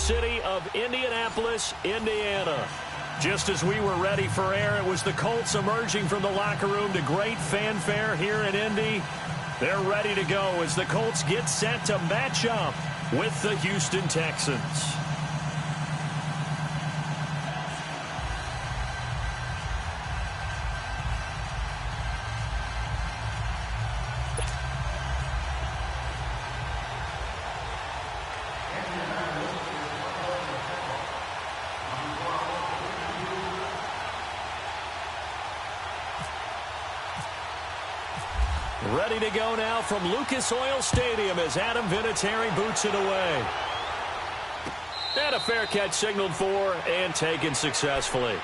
city of Indianapolis, Indiana. Just as we were ready for air, it was the Colts emerging from the locker room to great fanfare here in Indy. They're ready to go as the Colts get set to match up with the Houston Texans. Ready to go now from Lucas Oil Stadium as Adam Vinatieri boots it away. And a fair catch signaled for and taken successfully.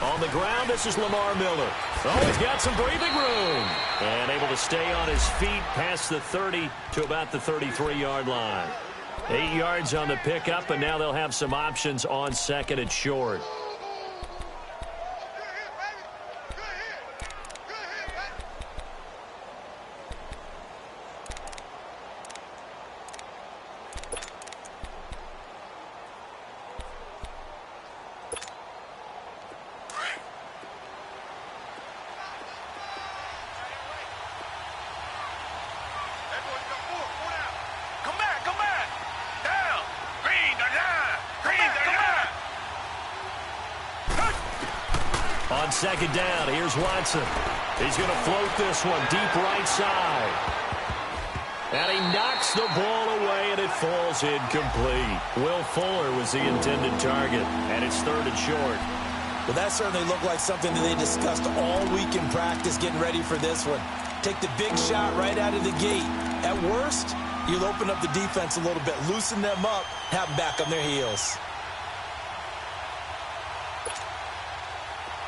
On the ground, this is Lamar Miller. Oh, he's got some breathing room. And able to stay on his feet past the 30 to about the 33-yard line. 8 yards on the pickup, and now they'll have some options on second and short. On second down, here's Watson. He's going to float this one deep right side. And he knocks the ball away, and it falls incomplete. Will Fuller was the intended target, and it's third and short. Well, that certainly looked like something that they discussed all week in practice getting ready for this one. Take the big shot right out of the gate. At worst, you'll open up the defense a little bit, loosen them up, have them back on their heels.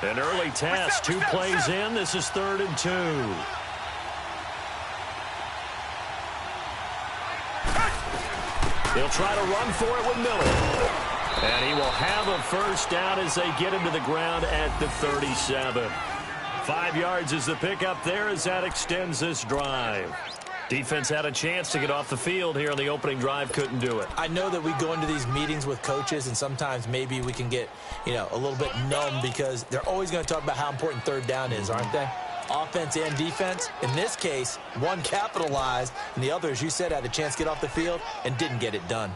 An early test, 2 plays in. This is 3rd and 2. They'll try to run for it with Miller. And he will have a first down as they get him to the ground at the 37. 5 yards is the pickup there as that extends this drive. Defense had a chance to get off the field here on the opening drive, couldn't do it. I know that we go into these meetings with coaches, and sometimes maybe we can get, a little bit numb because they're always going to talk about how important third down is, aren't they? Offense and defense. In this case, one capitalized, and the other, as you said, had a chance to get off the field and didn't get it done.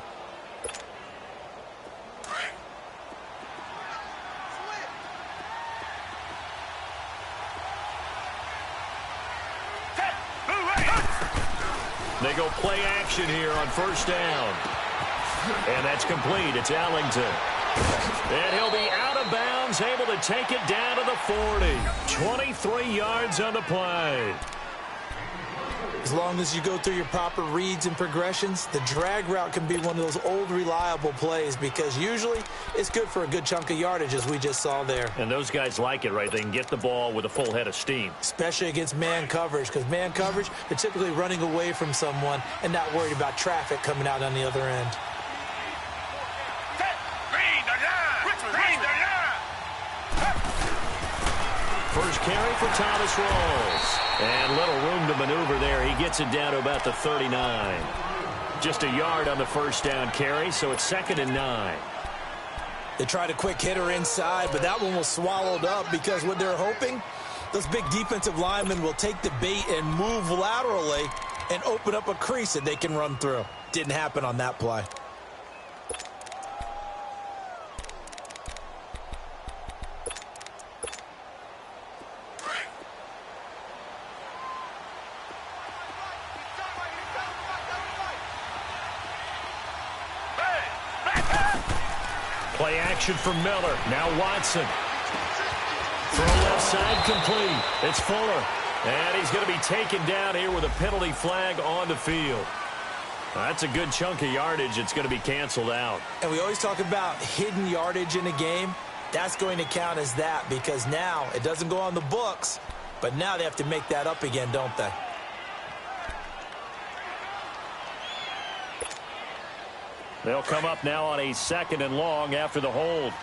They go play action here on first down. And that's complete. It's Ellington. And he'll be out of bounds, able to take it down to the 40. 23 yards on the play. As long as you go through your proper reads and progressions, the drag route can be one of those old reliable plays because usually it's good for a good chunk of yardage as we just saw there. And those guys like it, right? They can get the ball with a full head of steam. Especially against man coverage because man coverage, they're typically running away from someone and not worried about traffic coming out on the other end. First carry for Thomas Rawls. And little room to maneuver there. He gets it down to about the 39. Just a yard on the first down carry, so it's 2nd and 9. They tried a quick hitter inside, but that one was swallowed up because what they're hoping, those big defensive linemen will take the bait and move laterally and open up a crease that they can run through. Didn't happen on that play. Play action from Miller. Now Watson. Throw left side complete. It's Fuller. And he's going to be taken down here with a penalty flag on the field. That's a good chunk of yardage. It's going to be canceled out. And we always talk about hidden yardage in a game. That's going to count as that because now it doesn't go on the books, but now they have to make that up again, don't they? They'll come up now on a 2nd and long after the hold.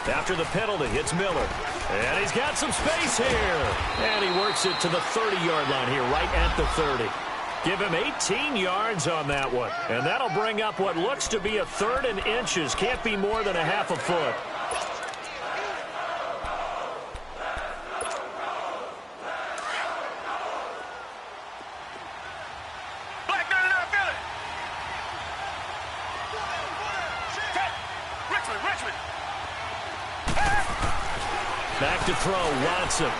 After the penalty, it's Miller. And he's got some space here. And he works it to the 30-yard line here, right at the 30. Give him 18 yards on that one. And that'll bring up what looks to be a 3rd and inches. Can't be more than a half a foot. Back to throw, Watson.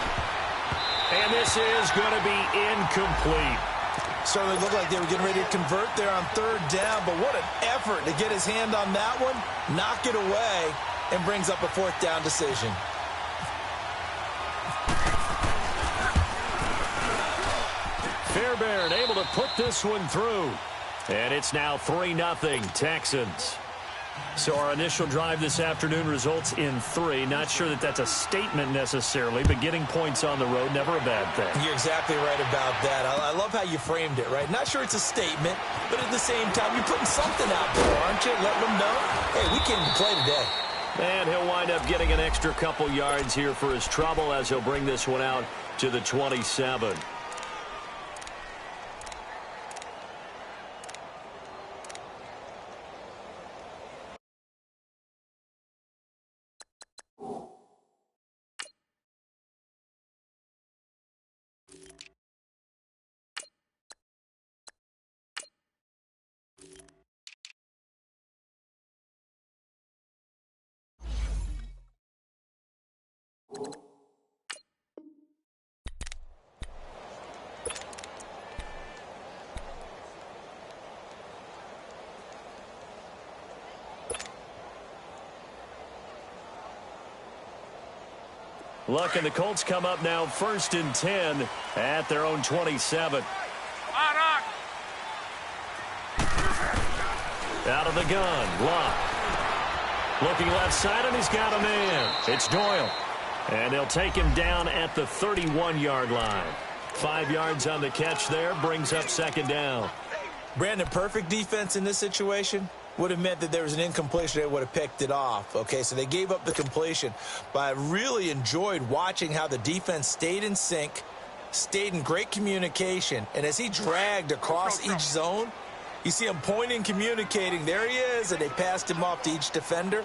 And this is going to be incomplete. Certainly looked like they were getting ready to convert there on 3rd down, but what an effort to get his hand on that one, knock it away, and brings up a 4th down decision. Fairbairn able to put this one through. And it's now 3-0 Texans. So our initial drive this afternoon results in 3. Not sure that that's a statement necessarily, but getting points on the road, never a bad thing. You're exactly right about that. I love how you framed it, right? Not sure it's a statement, but at the same time, you're putting something out there, aren't you? Letting them know, hey, we came to play today. And he'll wind up getting an extra couple yards here for his trouble as he'll bring this one out to the 27. Look, and the Colts come up now 1st and 10 at their own 27. Out of the gun, Locke. Looking left side, and he's got a man. It's Doyle. And they'll take him down at the 31-yard line. 5 yards on the catch there, brings up 2nd down. Brandon, perfect defense in this situation would have meant that there was an incompletion. They would have picked it off. Okay, so they gave up the completion. But I really enjoyed watching how the defense stayed in sync, stayed in great communication. And as he dragged across each zone, you see him pointing, communicating. There he is, and they passed him off to each defender.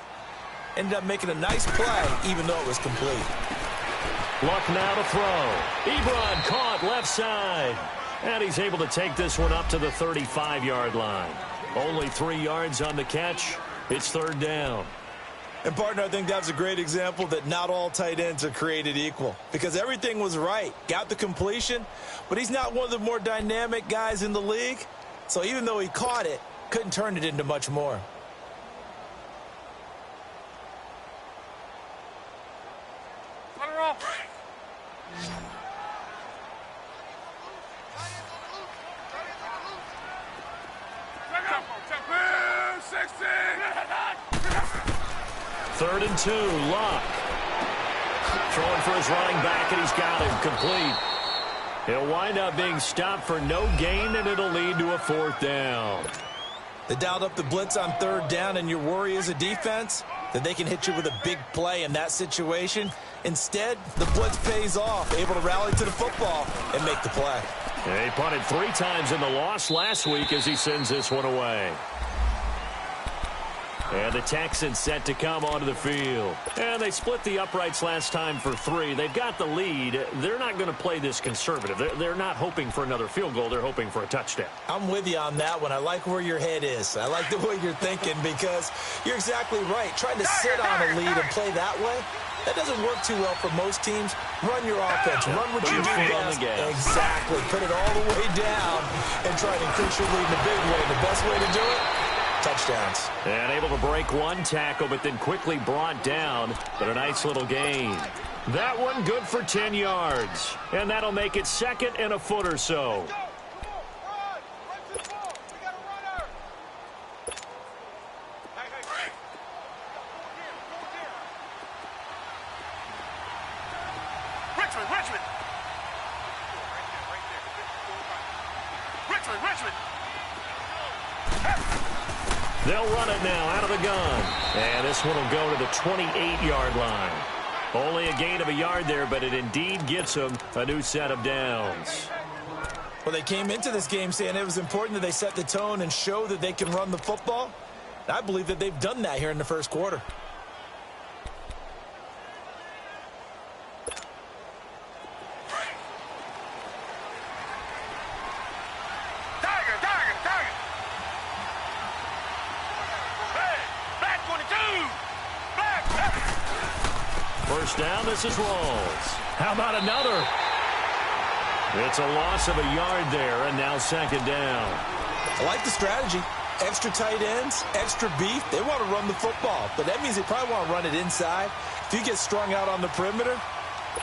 Ended up making a nice play, even though it was complete. Luck now to throw. Ebron caught left side. And he's able to take this one up to the 35-yard line. Only 3 yards on the catch. It's 3rd down. And, partner, I think that's a great example that not all tight ends are created equal. Because everything was right. Got the completion, but he's not one of the more dynamic guys in the league. So even though he caught it, couldn't turn it into much more. Third and 2, Locke. Throwing for his running back, and he's got him complete. He'll wind up being stopped for no gain, and it'll lead to a 4th down. They dialed up the blitz on 3rd down, and your worry as a defense that they can hit you with a big play in that situation. Instead, the blitz pays off, able to rally to the football and make the play. He punted 3 times in the loss last week as he sends this one away. And the Texans set to come onto the field. And they split the uprights last time for 3. They've got the lead. They're not going to play this conservative. They're not hoping for another field goal. They're hoping for a touchdown. I'm with you on that one. I like where your head is. I like the way you're thinking because you're exactly right. Trying to sit on a lead and play that way, that doesn't work too well for most teams. Run your offense. Run what you do best. Exactly. Put it all the way down and try to increase your lead in a big way. The best way to do it, touchdowns. And able to break one tackle, but then quickly brought down. But a nice little gain. That one good for 10 yards. And that'll make it second and a foot or so. They'll run it now out of the gun. And this one will go to the 28-yard line. Only a gain of a yard there, but it indeed gets them a new set of downs. Well, they came into this game saying it was important that they set the tone and show that they can run the football. I believe that they've done that here in the first quarter. First down, this is Rawls. How about another? It's a loss of a yard there, and now second down. I like the strategy. Extra tight ends, extra beef. They want to run the football, but that means they probably want to run it inside. If you get strung out on the perimeter,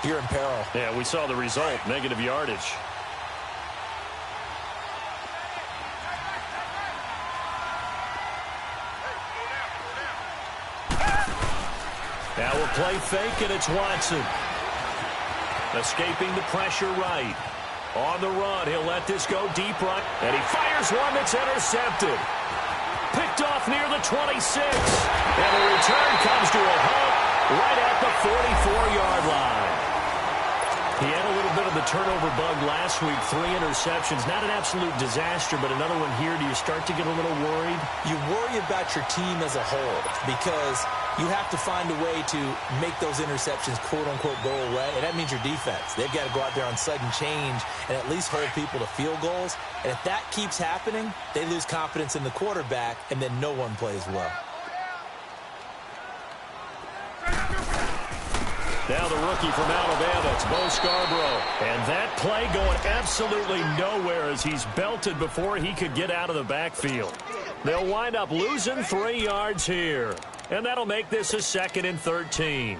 you're in peril. Yeah, we saw the result, negative yardage. Now we'll play fake, and it's Watson. Escaping the pressure right. On the run, he'll let this go deep right. And he fires one that's intercepted. Picked off near the 26. And the return comes to a halt right at the 44-yard line. He had a little bit of the turnover bug last week. 3 interceptions. Not an absolute disaster, but another one here. Do you start to get a little worried? You worry about your team as a whole because you have to find a way to make those interceptions, quote-unquote, go away, and that means your defense. They've got to go out there on sudden change and at least hold people to field goals. And if that keeps happening, they lose confidence in the quarterback, and then no one plays well. Now the rookie from Alabama, it's Bo Scarborough. And that play going absolutely nowhere as he's belted before he could get out of the backfield. They'll wind up losing 3 yards here. And that'll make this a 2nd and 13.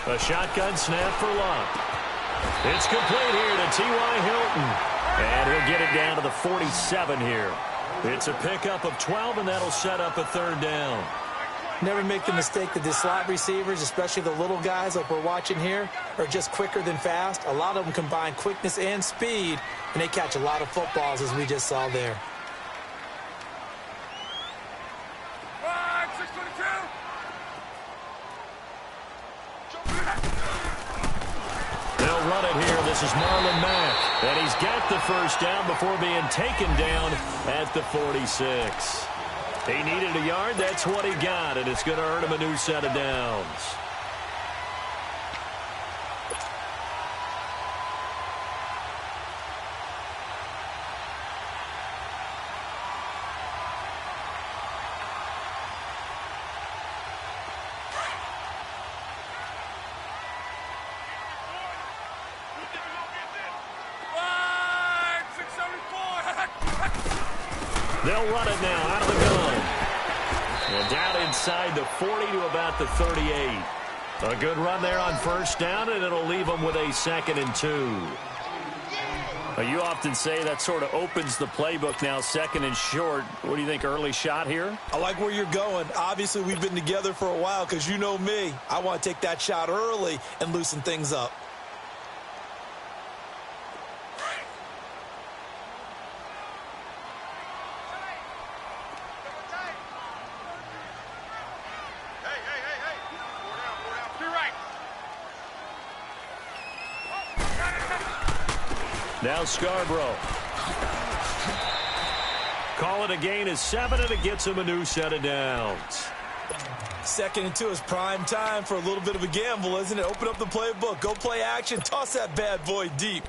A shotgun snap for Luck. It's complete here to T.Y. Hilton. And he'll get it down to the 47 here. It's a pickup of 12, and that'll set up a 3rd down. Never make the mistake that the slot receivers, especially the little guys like we're watching here, are just quicker than fast. A lot of them combine quickness and speed, and they catch a lot of footballs, as we just saw there. They'll run it here. This is Marlon Mack. And he's got the first down before being taken down at the 46. He needed a yard. That's what he got, and it's going to earn him a new set of downs. They'll run it now out of the gun. And down inside the 40 to about the 38. A good run there on first down, and it'll leave them with a 2nd and 2. You often say that sort of opens the playbook now, 2nd and short. What do you think, early shot here? I like where you're going. Obviously, we've been together for a while because you know me. I want to take that shot early and loosen things up. Now Scarborough. Call it a gain of 7, and it gets him a new set of downs. 2nd and 2 is prime time for a little bit of a gamble, isn't it? Open up the playbook, go play action, toss that bad boy deep.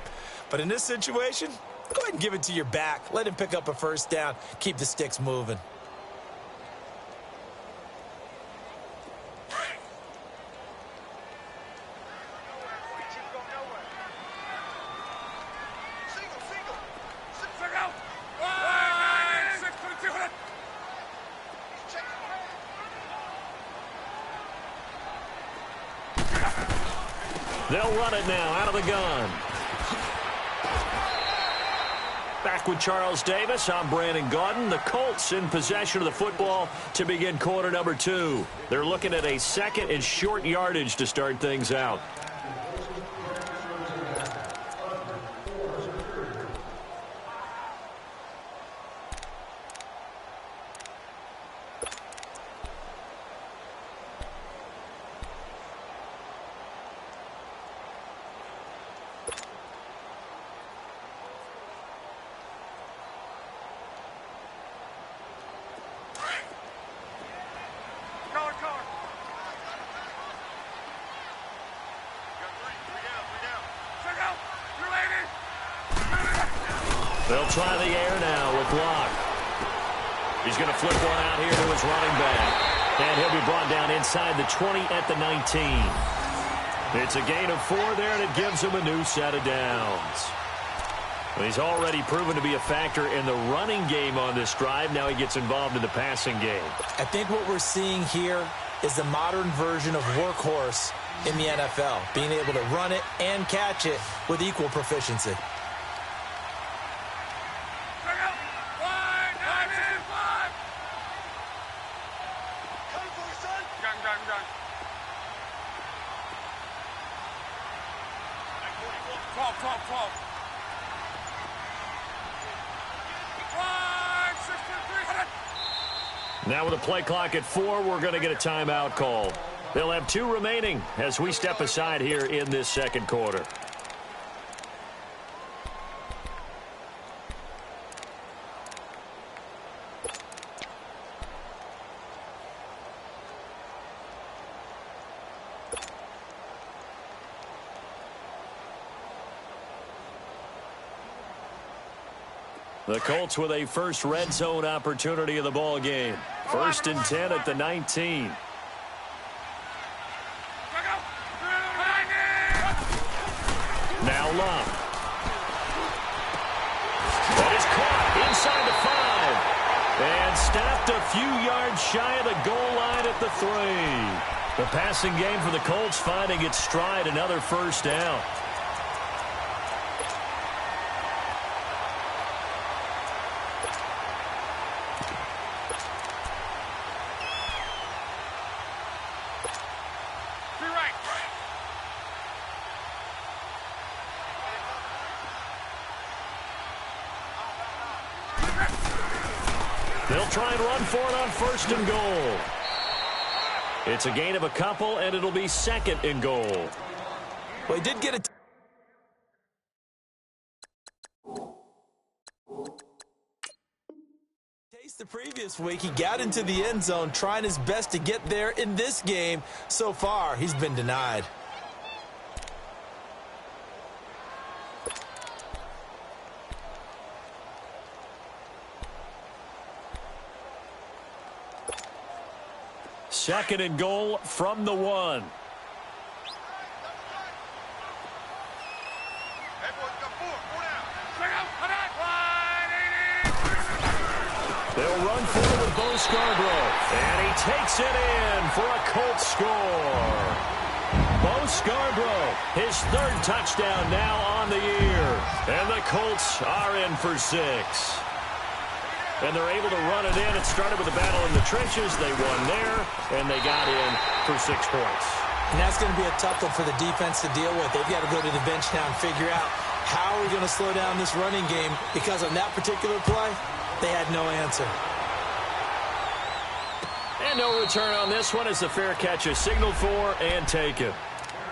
But in this situation, go ahead and give it to your back. Let him pick up a first down. Keep the sticks moving. They'll run it now out of the gun. Back with Charles Davis. I'm Brandon Gaudin. The Colts in possession of the football to begin quarter number 2. They're looking at a 2nd and short yardage to start things out. They'll try the air now with Locke. He's going to flip one out here to his running back. And he'll be brought down inside the 20 at the 19. It's a gain of 4 there, and it gives him a new set of downs. Well, he's already proven to be a factor in the running game on this drive. Now he gets involved in the passing game. I think what we're seeing here is the modern version of workhorse in the NFL, being able to run it and catch it with equal proficiency. Now with a play clock at 4, we're going to get a timeout call. They'll have 2 remaining as we step aside here in this second quarter. The Colts with a first red zone opportunity of the ball game. 1st and 10 at the 19. Now Love. That is caught inside the 5. And stopped a few yards shy of the goal line at the 3. The passing game for the Colts finding its stride, another first down. They'll try and run for it on 1st and goal. It's a gain of a couple, and it'll be 2nd and goal. Well, he did get it. The previous week, he got into the end zone trying his best to get there in this game. So far, he's been denied. Second and goal from the 1. They'll run forward with Bo Scarborough. And he takes it in for a Colts score. Bo Scarborough, his 3rd touchdown now on the year. And the Colts are in for 6. And they're able to run it in. It started with a battle in the trenches. They won there, and they got in for 6 points. And that's going to be a tough one for the defense to deal with. They've got to go to the bench now and figure out how are we going to slow down this running game, because on that particular play, they had no answer. And no return on this one as the fair catch is signaled for and taken.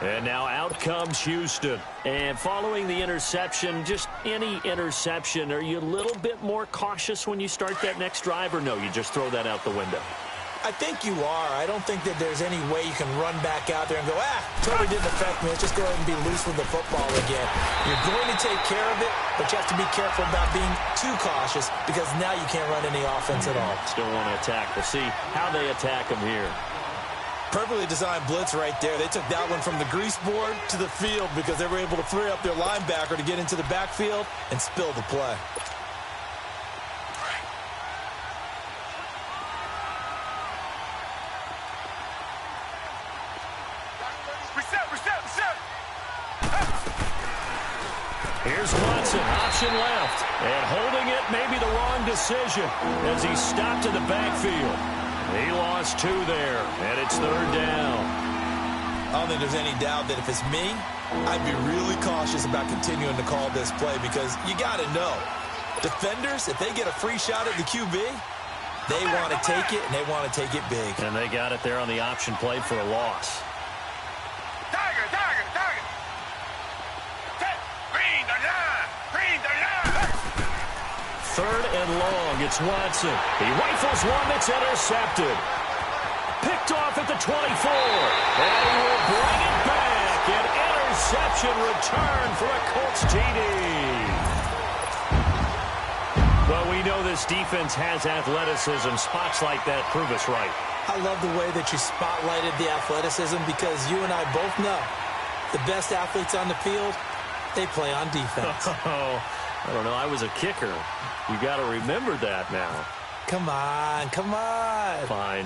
And now out comes Houston. And following the interception, just any interception, are you a little bit more cautious when you start that next drive, or no, you just throw that out the window? I think you are. I don't think that there's any way you can run back out there and go, totally didn't affect me. Let's just go ahead and be loose with the football again. You're going to take care of it, but you have to be careful about being too cautious because now you can't run any offense at all. Still want to attack. We'll see how they attack them here. Perfectly designed blitz right there. They took that one from the grease board to the field because they were able to free up their linebacker to get into the backfield and spill the play. Here's Watson, option left, and holding it may be the wrong decision as he stopped in the backfield. He lost 2 there, and it's 3rd down. I don't think there's any doubt that if it's me, I'd be really cautious about continuing to call this play because you got to know, defenders, if they get a free shot at the QB, they want to take it, and they want to take it big. And they got it there on the option play for a loss. Third and long, it's Watson. He rifles one that's intercepted. Picked off at the 24. And he will bring it back. An interception return for a Colts TD. Well, we know this defense has athleticism. Spots like that prove us right. I love the way that you spotlighted the athleticism because you and I both know the best athletes on the field, they play on defense. I don't know. I was a kicker. You got to remember that now. Come on, come on. Fine.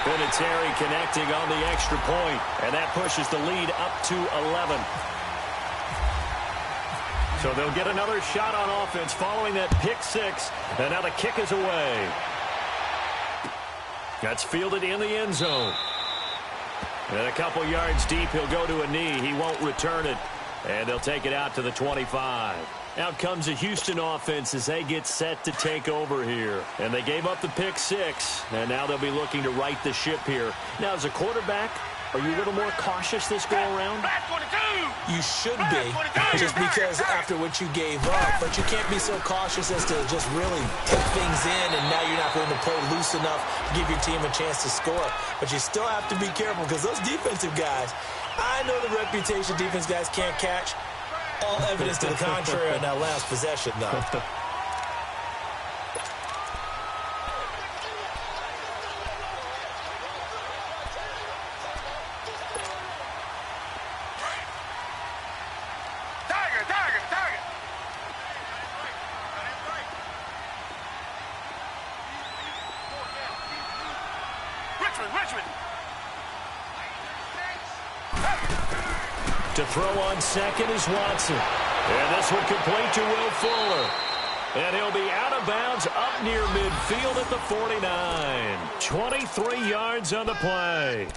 Vinatieri connecting on the extra point, and that pushes the lead up to 11. So they'll get another shot on offense following that pick 6, and now the kick is away. That's fielded in the end zone. And a couple yards deep, he'll go to a knee. He won't return it. And they'll take it out to the 25. Out comes the Houston offense as they get set to take over here. And they gave up the pick 6, and now they'll be looking to right the ship here. Now, as a quarterback, are you a little more cautious this go-around? You should be, just because after what you gave up. But you can't be so cautious as to just really take things in, and now you're not going to play loose enough to give your team a chance to score. But you still have to be careful because those defensive guys, I know the reputation defense guys can't catch. All evidence to the contrary on that last possession, though. To throw on second is Watson. And this one complete to Will Fuller. And he'll be out of bounds up near midfield at the 49. 23 yards on the play.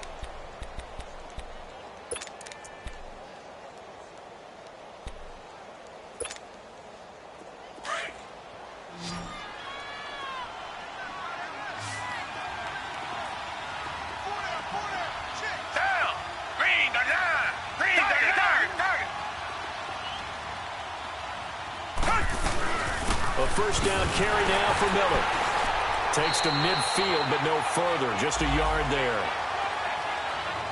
First down carry now for Miller. Takes to midfield, but no further. Just a yard there.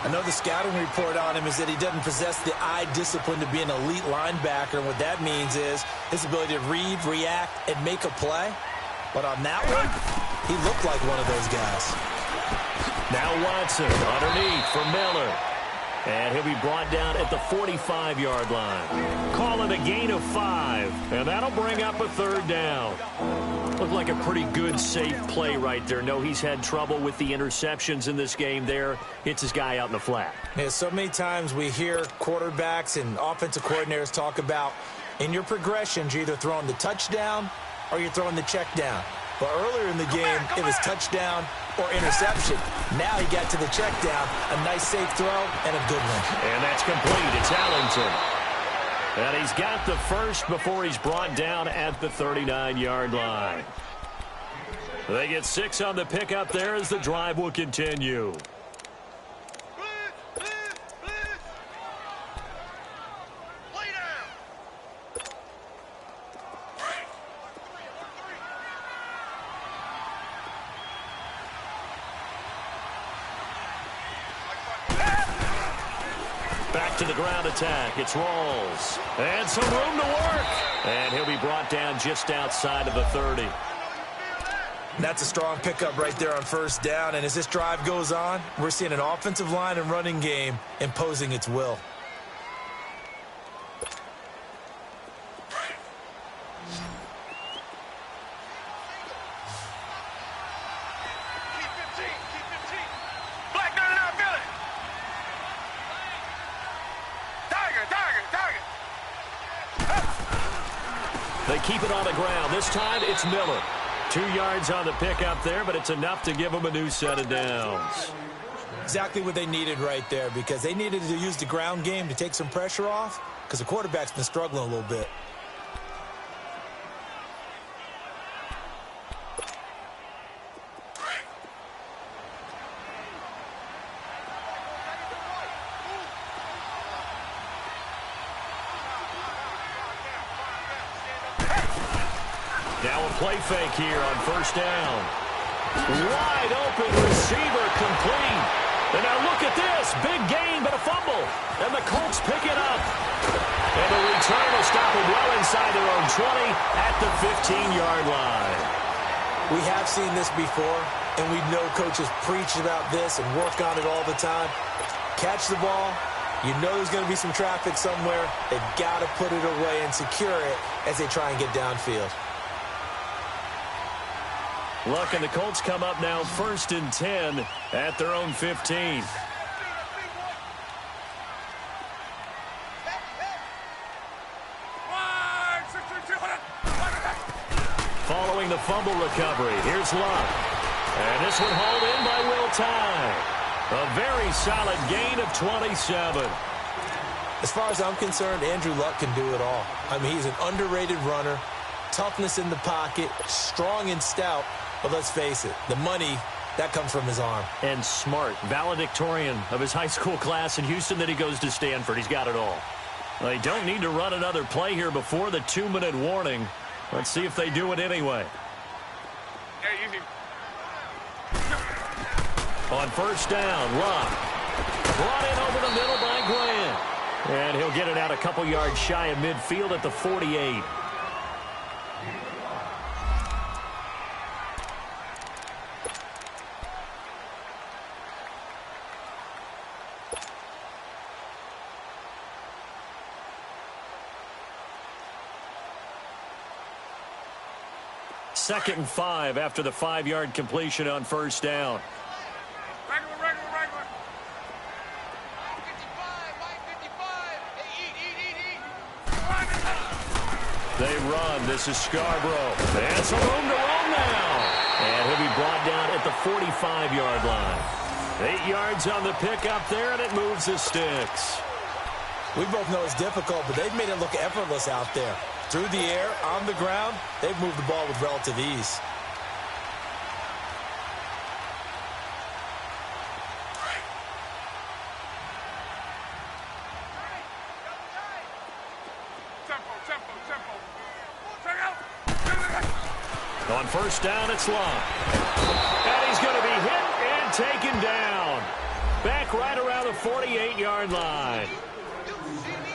I know the scouting report on him is that he doesn't possess the eye discipline to be an elite linebacker. And what that means is his ability to read, react, and make a play. But on that one, he looked like one of those guys. Now Watson underneath for Miller. And he'll be brought down at the 45-yard line. Call it a gain of 5, and that'll bring up a third down. Looked like a pretty good, safe play right there. No, he's had trouble with the interceptions in this game there. Hits his guy out in the flat. Yeah, so many times we hear quarterbacks and offensive coordinators talk about in your progressions, you're either throwing the touchdown or you're throwing the check down. But earlier in the game, it was touchdown or interception. Now he got to the check down, a nice safe throw, and a good one. And that's complete. It's Ellington. And he's got the first before he's brought down at the 39-yard line. They get 6 on the pickup there as the drive will continue. back to the ground attack. It's Rawls. And some room to work. And he'll be brought down just outside of the 30. That's a strong pickup right there on first down. And as this drive goes on, we're seeing an offensive line and running game imposing its will. They keep it on the ground. This time it's Miller. 2 yards on the pickup there, but it's enough to give them a new set of downs. Exactly what they needed right there, because they needed to use the ground game to take some pressure off, because the quarterback's been struggling a little bit. Now a play fake here on first down. Wide open receiver complete. And now look at this. Big gain, but a fumble. And the Colts pick it up. And the return will stop them well inside their own 20 at the 15-yard line. We have seen this before, and we know coaches preach about this and work on it all the time. Catch the ball. You know there's going to be some traffic somewhere. They've got to put it away and secure it as they try and get downfield. Look, and the Colts come up now 1st and 10 at their own 15. Following the fumble recovery, here's Luck. And this one hauled in by Will Tye. A very solid gain of 27. As far as I'm concerned, Andrew Luck can do it all. I mean, he's an underrated runner, toughness in the pocket, strong and stout. But let's face it, the money, that comes from his arm. And smart, valedictorian of his high school class in Houston, then he goes to Stanford. He's got it all. They don't need to run another play here before the 2-minute warning. Let's see if they do it anyway. On first down, Luck. Brought in over the middle by Grant. And he'll get it out a couple yards shy of midfield at the 48. Second and 5 after the 5-yard completion on first down. Regular. They run. This is Scarborough. And some room to roam now. And he'll be brought down at the 45-yard line. 8 yards on the pickup there, and it moves the sticks. We both know it's difficult, but they've made it look effortless out there. Through the air, on the ground, they've moved the ball with relative ease. On first down, it's Long. And he's going to be hit and taken down. Back right around the 48-yard line.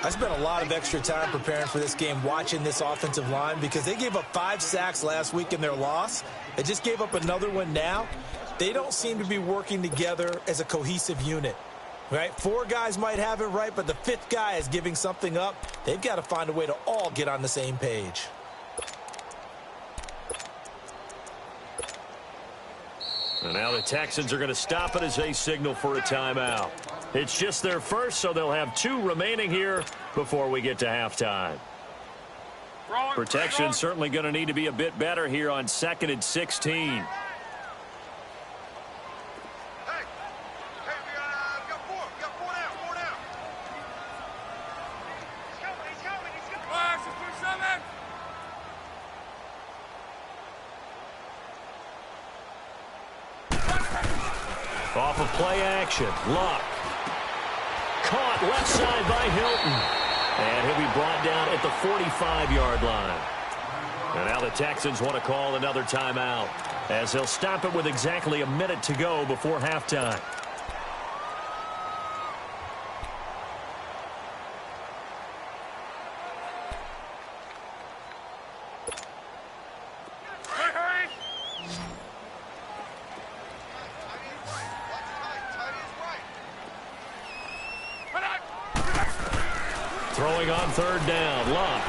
I spent a lot of extra time preparing for this game, watching this offensive line, because they gave up 5 sacks last week in their loss. They just gave up another one now. They don't seem to be working together as a cohesive unit, right? 4 guys might have it right, but the 5th guy is giving something up. They've got to find a way to all get on the same page. And now the Texans are going to stop it as they signal for a timeout. It's just their first, so they'll have 2 remaining here before we get to halftime. Protection certainly going to need to be a bit better here on 2nd and 16. Off of play action, Luck. Caught left side by Hilton. And he'll be brought down at the 45-yard line. And now the Texans want to call another timeout, as they'll stop it with exactly a minute to go before halftime. Throwing on third down, Luck.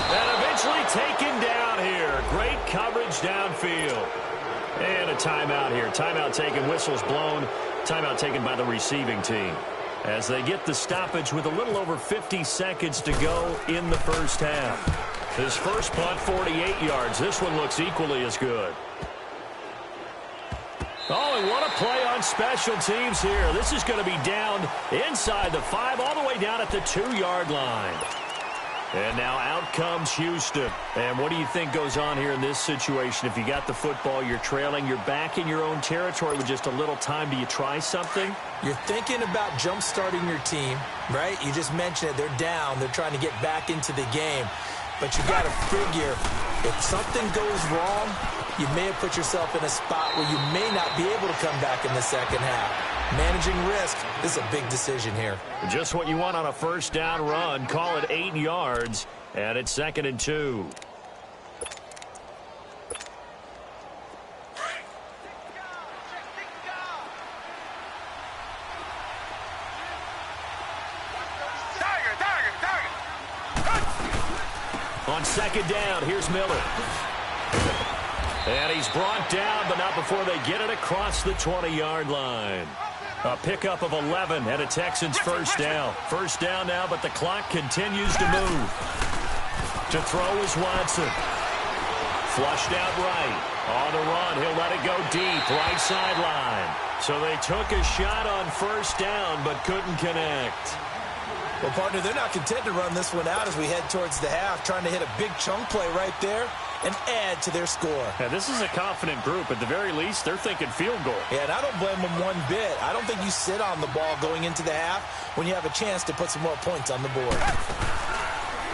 And eventually taken down here. Great coverage downfield. And a timeout here. Timeout taken, whistles blown. Timeout taken by the receiving team. As they get the stoppage with a little over 50 seconds to go in the first half. His first punt, 48 yards. This one looks equally as good. Oh, and what a play on special teams here. This is going to be down inside the 5, all the way down at the 2-yard line. And now out comes Houston. And what do you think goes on here in this situation? If you got the football, you're trailing, you're back in your own territory with just a little time. Do you try something? You're thinking about jump-starting your team, right? You just mentioned it. They're down. They're trying to get back into the game. But you got to figure, if something goes wrong, you may have put yourself in a spot where you may not be able to come back in the second half. Managing risk, this is a big decision here. Just what you want on a first down run. Call it 8 yards, and it's 2nd and 2. On 2nd down, here's Miller. And he's brought down, but not before they get it across the 20-yard line. A pickup of 11 and a Texans first down. First down now, but the clock continues to move. To throw is Watson. Flushed out right. On the run, he'll let it go deep, right sideline. So they took a shot on first down, but couldn't connect. Well, partner, they're not content to run this one out as we head towards the half, trying to hit a big chunk play right there and add to their score. Yeah, this is a confident group. At the very least, they're thinking field goal. Yeah, and I don't blame them one bit. I don't think you sit on the ball going into the half when you have a chance to put some more points on the board.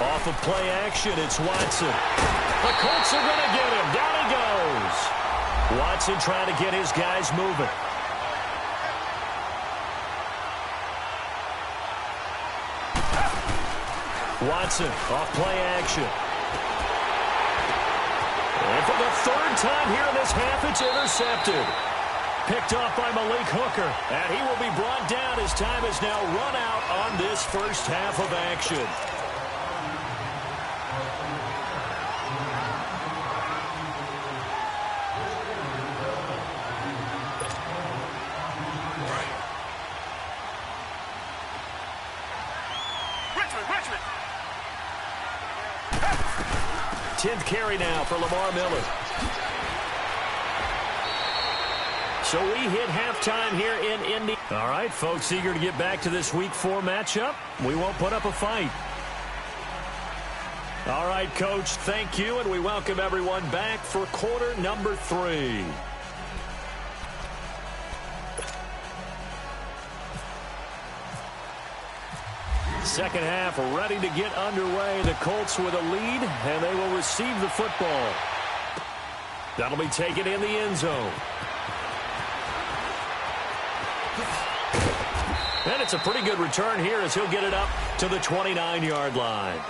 Off of play action, it's Watson. The Colts are going to get him. Down he goes. Watson trying to get his guys moving. Watson off play action. And for the 3rd time here in this half, it's intercepted. Picked off by Malik Hooker. And he will be brought down as time is now run out on this first half of action. Richmond. 10th carry now for Lamar Miller. So we hit halftime here in Indy. All right, folks, eager to get back to this Week 4 matchup. We won't put up a fight. All right, Coach, thank you, and we welcome everyone back for quarter number 3. Second half ready to get underway. The Colts with a lead, and they will receive the football. That'll be taken in the end zone. And it's a pretty good return here as he'll get it up to the 29-yard line.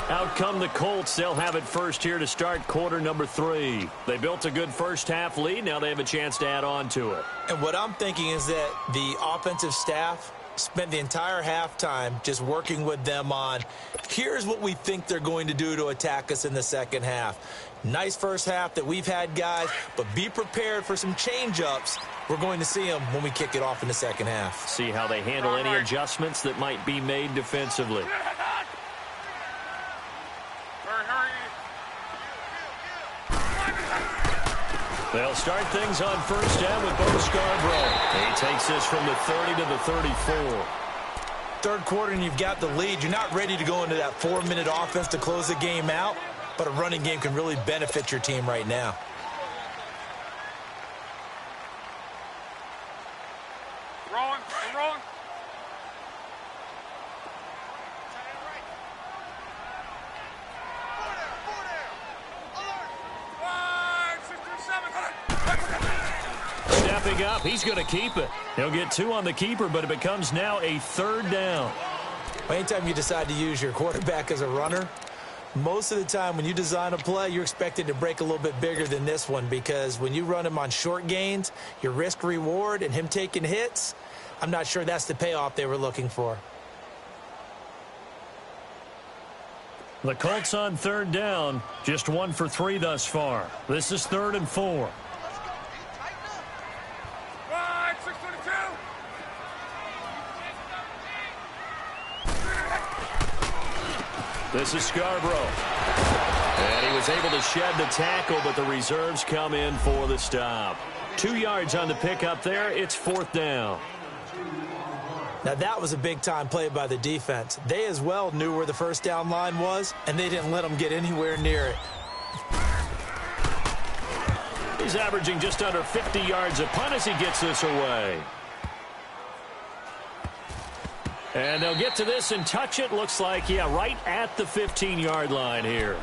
Out come the Colts. They'll have it first here to start quarter number 3. They built a good first half lead. Now they have a chance to add on to it. And what I'm thinking is that the offensive staff spent the entire halftime just working with them on, here's what we think they're going to do to attack us in the second half. Nice first half that we've had, guys, but be prepared for some change-ups. We're going to see them when we kick it off in the second half. See how they handle any adjustments that might be made defensively. They'll start things on first down with Bo Scarborough. He takes this from the 30 to the 34. Third quarter and you've got the lead. You're not ready to go into that 4-minute offense to close the game out, but a running game can really benefit your team right now. Rolling. Stepping up, he's going to keep it. He'll get 2 on the keeper, but it becomes now a 3rd down. Anytime you decide to use your quarterback as a runner, most of the time when you design a play, you're expected to break a little bit bigger than this one, because when you run him on short gains, your risk-reward and him taking hits, I'm not sure that's the payoff they were looking for. The Colts on third down, just 1 for 3 thus far. This is 3rd and 4. Right, 622. This is Scarborough. And he was able to shed the tackle, but the reserves come in for the stop. 2 yards on the pickup there. It's 4th down. Now, that was a big-time play by the defense. They as well knew where the first down line was, and they didn't let them get anywhere near it. He's averaging just under 50 yards a punt as he gets this away. And they'll get to this and touch it. Looks like, yeah, right at the 15-yard line here.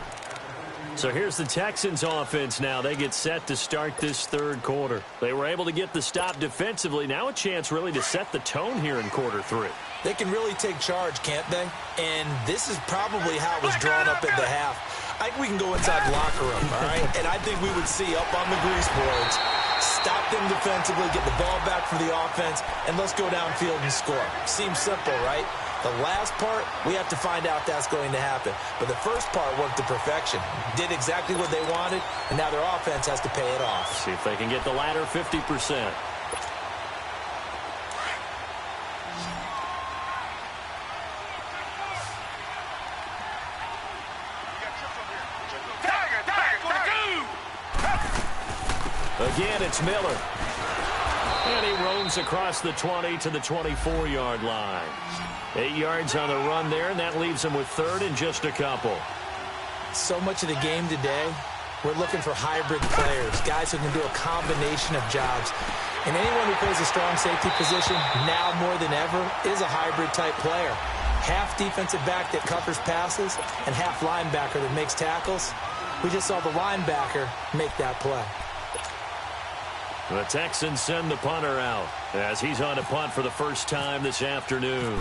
So here's the Texans offense now. They get set to start this 3rd quarter. They were able to get the stop defensively. Now a chance really to set the tone here in quarter 3. They can really take charge, can't they? And this is probably how it was drawn up in the half. I think we can go inside the locker room, all right? And I think we would see up on the grease boards, stop them defensively, get the ball back for the offense, and let's go downfield and score. Seems simple, right? The last part, we have to find out that's going to happen. But the first part worked to perfection. Did exactly what they wanted, and now their offense has to pay it off. See if they can get the latter 50%. Again, it's Miller. And he roams across the 20 to the 24-yard line. 8 yards on the run there, and that leaves him with 3rd and just a couple. So much of the game today, we're looking for hybrid players, guys who can do a combination of jobs. And anyone who plays a strong safety position, now more than ever, is a hybrid-type player. Half defensive back that covers passes and half linebacker that makes tackles. We just saw the linebacker make that play. The Texans send the punter out as he's on a punt for the first time this afternoon.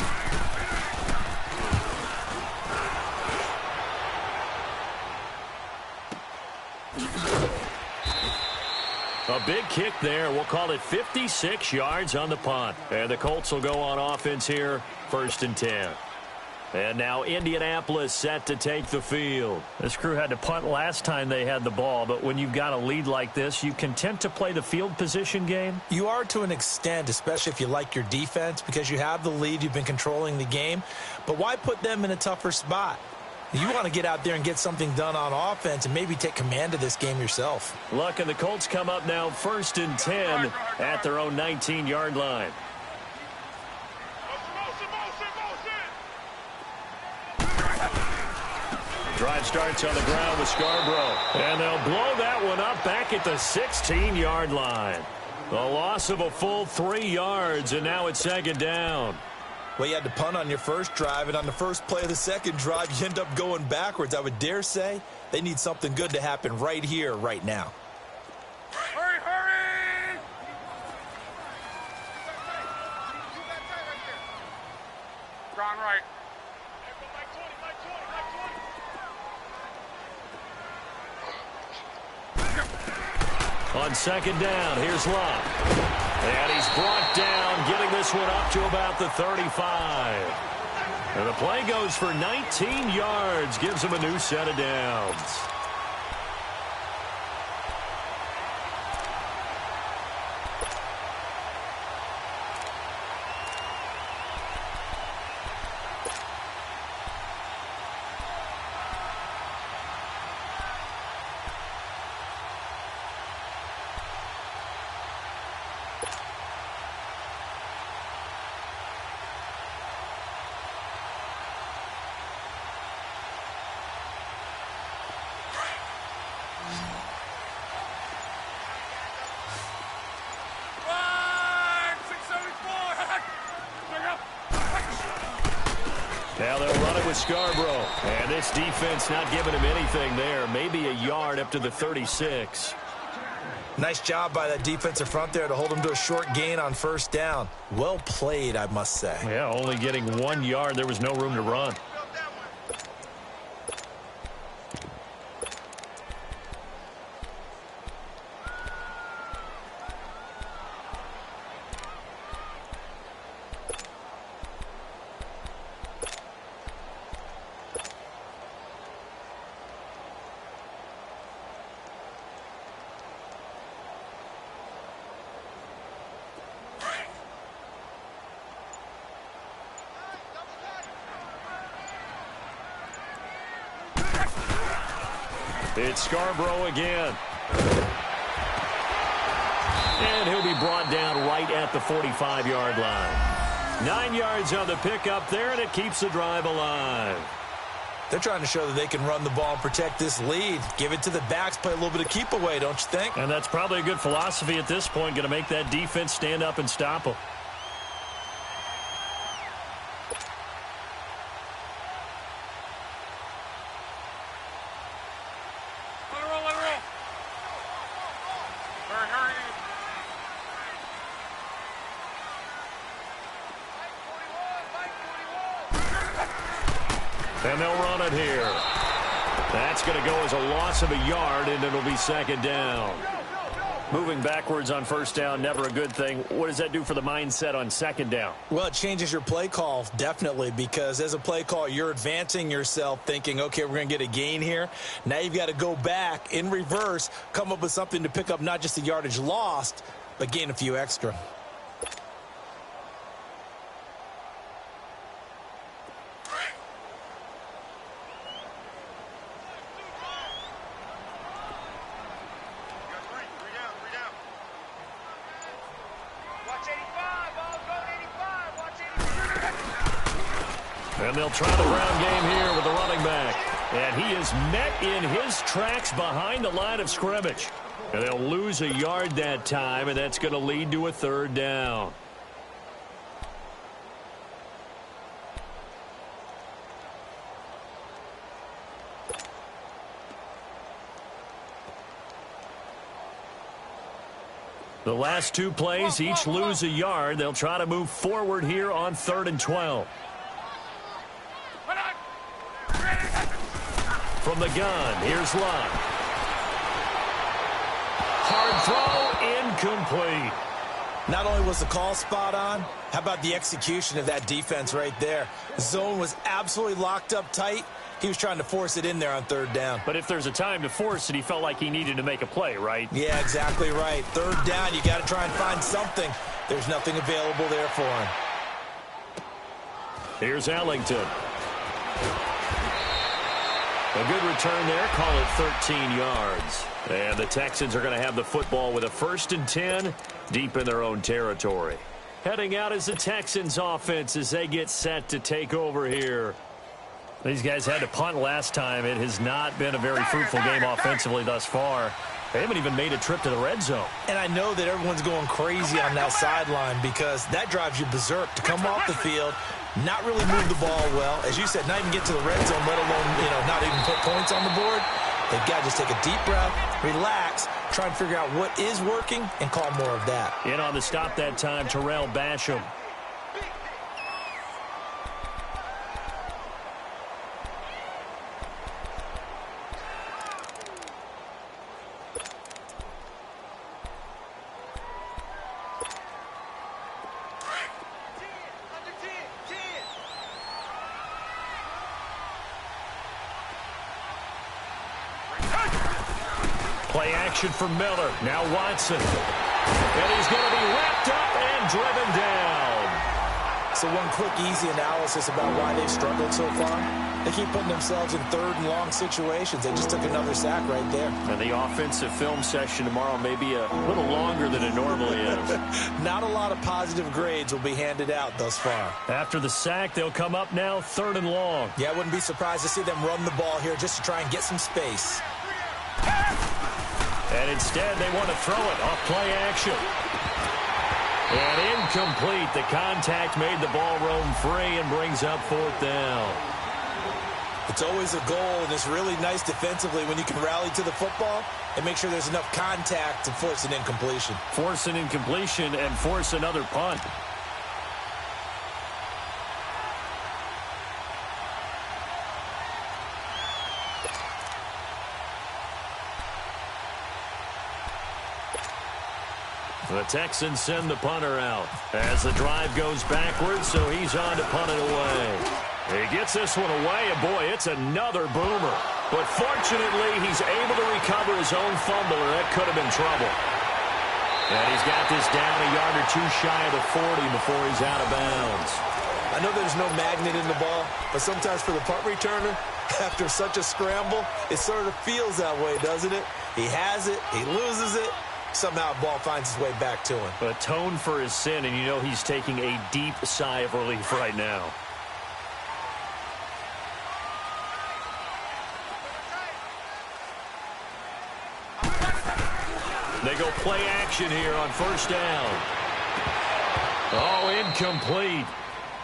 A big kick there. We'll call it 56 yards on the punt. And the Colts will go on offense here, 1st and 10. And now Indianapolis set to take the field. This crew had to punt last time they had the ball, but when you've got a lead like this, you content to play the field position game? You are to an extent, especially if you like your defense, because you have the lead, you've been controlling the game. But why put them in a tougher spot? You want to get out there and get something done on offense and maybe take command of this game yourself. Look, and the Colts come up now 1st and 10 at their own 19-yard line. Drive starts on the ground with Scarborough. And they'll blow that one up back at the 16-yard line. The loss of a full 3 yards, and now it's 2nd down. Well, you had to punt on your first drive, and on the first play of the second drive, you end up going backwards. I would dare say they need something good to happen right here, right now. Hurry, hurry! Gone right. On 2nd down, here's Love. And he's brought down, getting this one up to about the 35. And the play goes for 19 yards, gives him a new set of downs. Now they'll run it with Scarborough. And this defense not giving him anything there. Maybe a yard up to the 36. Nice job by that defensive front there to hold him to a short gain on 1st down. Well played, I must say. Yeah, only getting 1 yard. There was no room to run. It's Scarborough again. And he'll be brought down right at the 45-yard line. 9 yards on the pickup there, and it keeps the drive alive. They're trying to show that they can run the ball and protect this lead. Give it to the backs, play a little bit of keep away, don't you think? And that's probably a good philosophy at this point, going to make that defense stand up and stop them. Let it roll, let it roll. Hurry, hurry. And they'll run it here. That's going to go as a loss of a yard, and it'll be second down. Moving backwards on first down, never a good thing. What does that do for the mindset on second down? Well, it changes your play call, definitely, because as a play call, you're advancing yourself thinking, okay, we're going to get a gain here. Now you've got to go back in reverse, come up with something to pick up not just the yardage lost, but gain a few extra. And they'll try the ground game here with the running back. And he is met in his tracks behind the line of scrimmage. And they'll lose a yard that time, and that's going to lead to a third down. The last two plays each lose a yard. They'll try to move forward here on 3rd and 12. From the gun, here's Luck. Hard throw, incomplete. Not only was the call spot on, how about the execution of that defense right there? The zone was absolutely locked up tight. He was trying to force it in there on 3rd down. But if there's a time to force it, he felt like he needed to make a play, right? Yeah, exactly right. 3rd down, you got to try and find something. There's nothing available there for him. Here's Ellington. A good return there, call it 13 yards. And the Texans are going to have the football with a 1st and 10 deep in their own territory. Heading out is the Texans offense as they get set to take over here. These guys had to punt last time. It has not been a very fruitful game offensively thus far. They haven't even made a trip to the red zone. And I know that everyone's going crazy on that sideline because that drives you berserk to come off the field, not really move the ball well. As you said, not even get to the red zone, let alone, not even put points on the board. They've got to just take a deep breath, relax, try and figure out what is working, and call more of that. In on the stop that time, Terrell Basham. Play action for Miller. Now Watson. And he's going to be wrapped up and driven down. So one quick, easy analysis about why they've struggled so far. They keep putting themselves in 3rd and long situations. They just took another sack right there. And the offensive film session tomorrow may be a little longer than it normally is. Not a lot of positive grades will be handed out thus far. After the sack, they'll come up now 3rd and long. Yeah, I wouldn't be surprised to see them run the ball here just to try and get some space. And instead, they want to throw it off play action. And incomplete. The contact made the ball roam free and brings up 4th down. It's always a goal, and it's really nice defensively when you can rally to the football and make sure there's enough contact to force an incompletion. Force an incompletion and force another punt. The Texans send the punter out as the drive goes backwards, so he's on to punt it away. He gets this one away, and boy, it's another boomer. But fortunately, he's able to recover his own fumble, or that could have been trouble. And he's got this down a yard or two shy of the 40 before he's out of bounds. I know there's no magnet in the ball, but sometimes for the punt returner, After such a scramble, it sort of feels that way, doesn't it? He has it, he loses it, somehow the ball finds its way back to him. Atone for his sin, and you know he's taking a deep sigh of relief right now. They go play action here on first down. Oh, incomplete.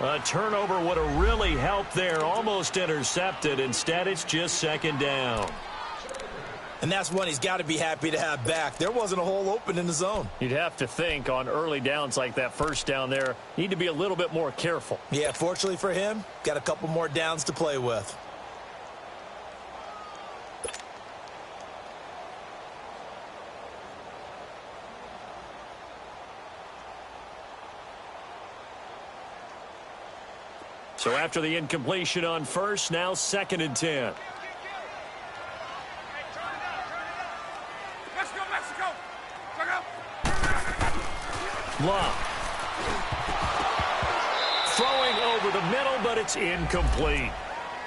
A turnover would have really helped there. Almost intercepted. Instead, it's just second down. And that's one he's got to be happy to have back. There wasn't a hole open in the zone. You'd have to think on early downs like that first down there, need to be a little bit more careful. Yeah, fortunately for him, got a couple more downs to play with. So after the incompletion on first, now second and 10. Let's go, Mexico! Check out! Love. Throwing over the middle, but it's incomplete.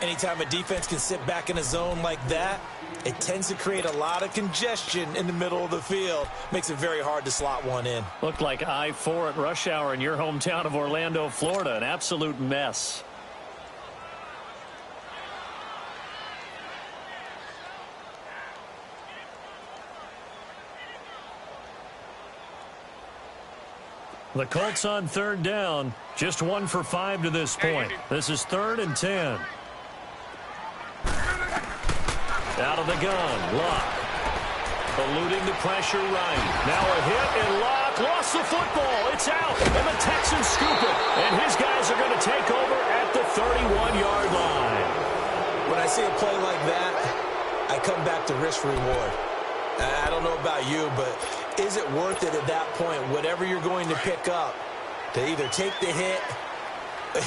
Anytime a defense can sit back in a zone like that, it tends to create a lot of congestion in the middle of the field. Makes it very hard to slot one in. Looked like I-4 at rush hour in your hometown of Orlando, Florida. An absolute mess. The Colts on third down. Just 1 for 5 to this point. This is 3rd and 10. Out of the gun. Luck. Eluding the pressure right. Now a hit, and Luck lost the football. It's out, and the Texans scoop it. And his guys are going to take over at the 31-yard line. When I see a play like that, I come back to risk-reward. I don't know about you, but is it worth it at that point, whatever you're going to pick up, to either take the hit,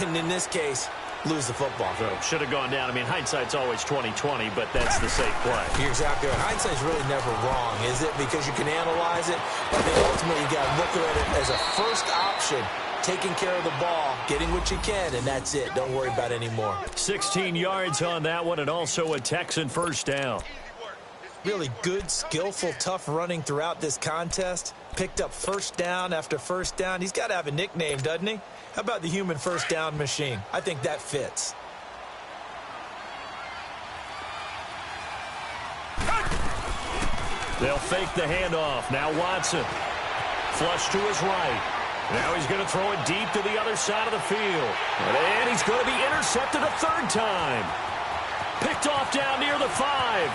and in this case, lose the football? So should have gone down. I mean, hindsight's always 20/20, but that's the safe play. You're exactly right. Hindsight's really never wrong, is it? Because you can analyze it. I think ultimately you got to look at it as a first option, taking care of the ball, getting what you can, and that's it. Don't worry about it anymore. 16 yards on that one, and also a Texan first down. Really good, skillful, tough running throughout this contest. Picked up first down after first down. He's got to have a nickname, doesn't he? How about the human first down machine? I think that fits. They'll fake the handoff. Now Watson. Flush to his right. Now he's going to throw it deep to the other side of the field. And he's going to be intercepted a third time. Picked off down near the 5.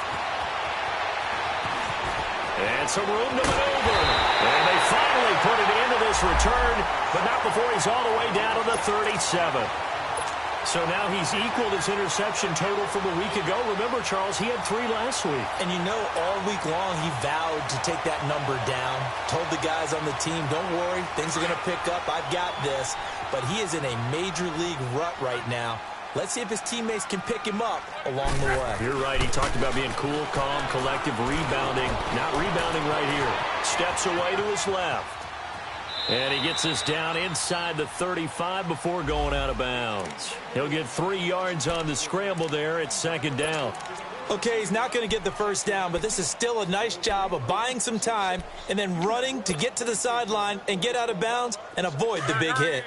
And some room to maneuver. And they finally put it into this return, but not before he's all the way down to the 37. So now he's equaled his interception total from a week ago. Remember, Charles, he had 3 last week. And you know, all week long he vowed to take that number down. Told the guys on the team, don't worry, things are going to pick up. I've got this. But he is in a major league rut right now. Let's see if his teammates can pick him up along the way. You're right. He talked about being cool, calm, collective, rebounding. Not rebounding right here. Steps away to his left. And he gets us down inside the 35 before going out of bounds. He'll get 3 yards on the scramble there at second down. Okay, he's not going to get the first down, but this is still a nice job of buying some time and then running to get to the sideline and get out of bounds and avoid the big hit.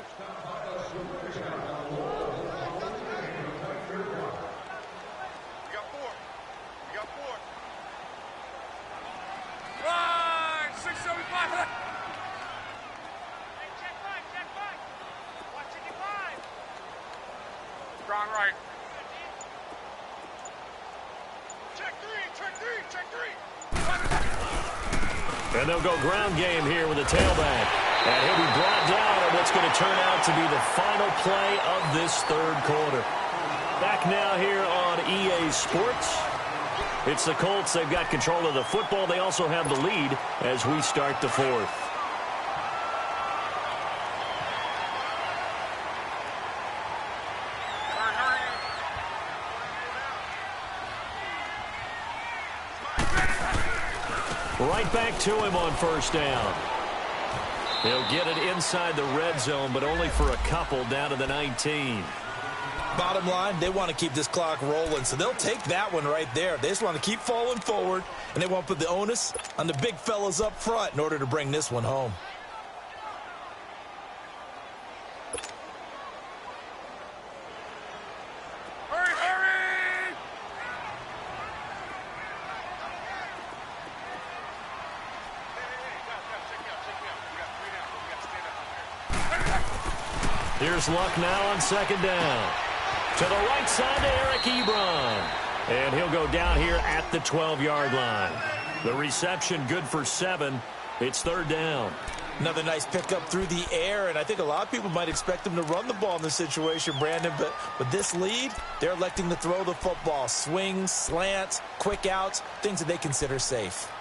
Right. Check three. And they'll go ground game here with a tailback. And he'll be brought down at what's going to turn out to be the final play of this third quarter. Back now here on EA Sports. It's the Colts. They've got control of the football. They also have the lead as we start the fourth. Right back to him on first down. He'll get it inside the red zone, but only for a couple down to the 19. Bottom line, they want to keep this clock rolling, so they'll take that one right there. They just want to keep falling forward, and they want to put the onus on the big fellas up front in order to bring this one home. Hurry, hurry! Here's Luck now on second down. To the right side to Eric Ebron. And he'll go down here at the 12-yard line. The reception good for 7. It's third down. Another nice pickup through the air, and I think a lot of people might expect them to run the ball in this situation, Brandon, but with this lead, they're electing to throw the football. Swings, slants, quick outs, things that they consider safe.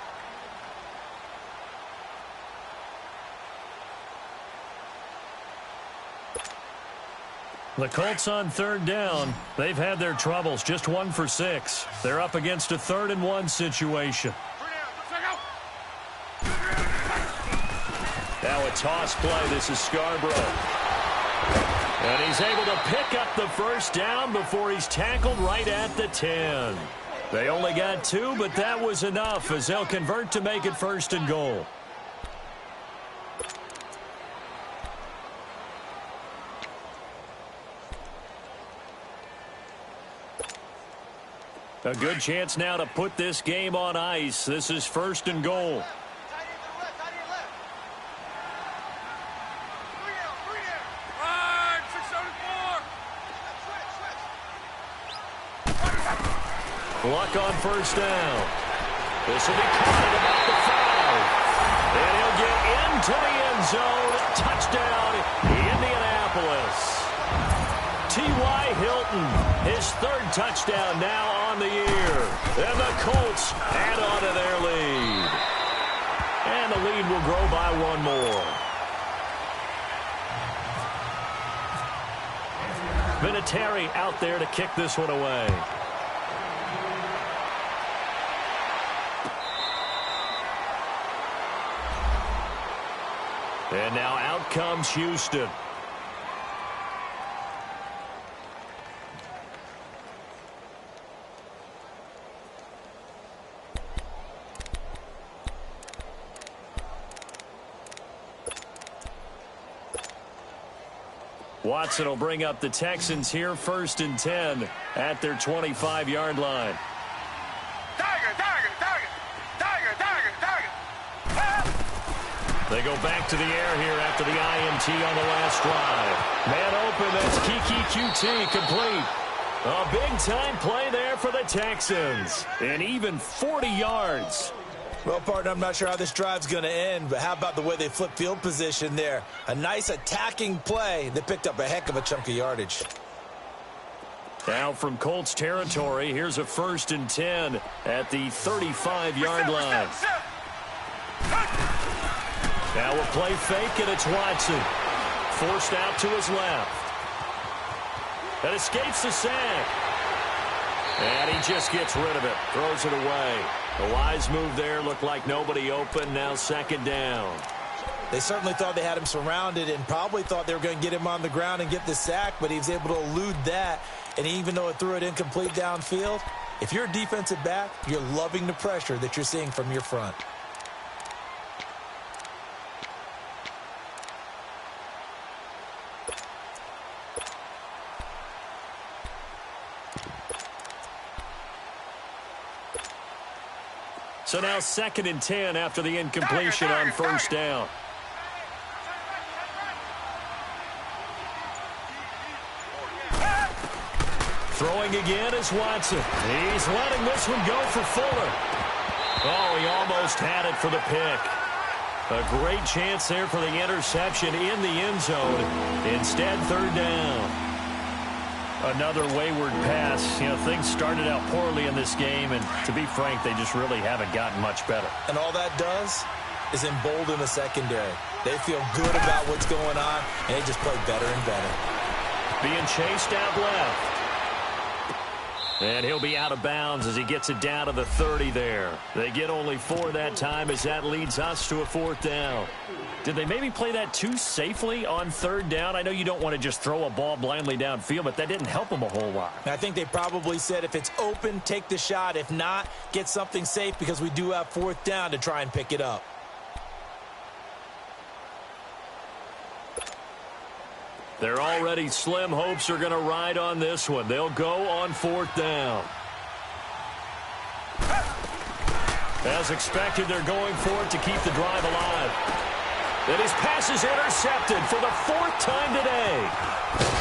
The Colts on third down. They've had their troubles, just 1 for 6. They're up against a 3rd and 1 situation. Now a toss play. This is Scarborough. And he's able to pick up the first down before he's tackled right at the 10. They only got 2, but that was enough as they'll convert to make it 1st and goal. A good chance now to put this game on ice. This is 1st and goal. Luck on first down. This will be caught at about the 5. And he'll get into the end zone. Touchdown, Indianapolis. T.Y. Hilton, his 3rd touchdown now on the year. And the Colts add on to their lead. And the lead will grow by 1 more. Vinatieri out there to kick this one away. And now out comes Houston. Watson will bring up the Texans here 1st and 10 at their 25-yard line. They go back to the air here after the INT on the last drive. Man open, that's Kiki QT complete. A big-time play there for the Texans. And even 40 yards. Well, partner, I'm not sure how this drive's going to end, but how about the way they flip field position there? A nice attacking play. They picked up a heck of a chunk of yardage. Now from Colts territory, here's a 1st and 10 at the 35-yard line. Now a play fake, and it's Watson. Forced out to his left. That escapes the sack. And he just gets rid of it. Throws it away. A wise move there. Looked like nobody open. Now 2nd down. They certainly thought they had him surrounded and probably thought they were going to get him on the ground and get the sack, but he was able to elude that. And even though it threw it incomplete downfield, if you're a defensive back, you're loving the pressure that you're seeing from your front. So now 2nd and 10 after the incompletion on 1st down. Throwing again is Watson. He's letting this one go for Fuller. Oh, he almost had it for the pick. A great chance there for the interception in the end zone. Instead, 3rd down. Another wayward pass. You know, things started out poorly in this game, and to be frank, they just really haven't gotten much better. And all that does is embolden the secondary. They feel good about what's going on, and they just play better and better. Being chased out left. And he'll be out of bounds as he gets it down to the 30 there. They get only 4 that time as that leads us to a 4th down. Did they maybe play that too safely on 3rd down? I know you don't want to just throw a ball blindly downfield, but that didn't help them a whole lot. I think they probably said if it's open, take the shot. If not, get something safe because we do have 4th down to try and pick it up. They're already slim hopes are going to ride on this one. They'll go on 4th down. As expected, they're going for it to keep the drive alive. And his pass is intercepted for the 4th time today.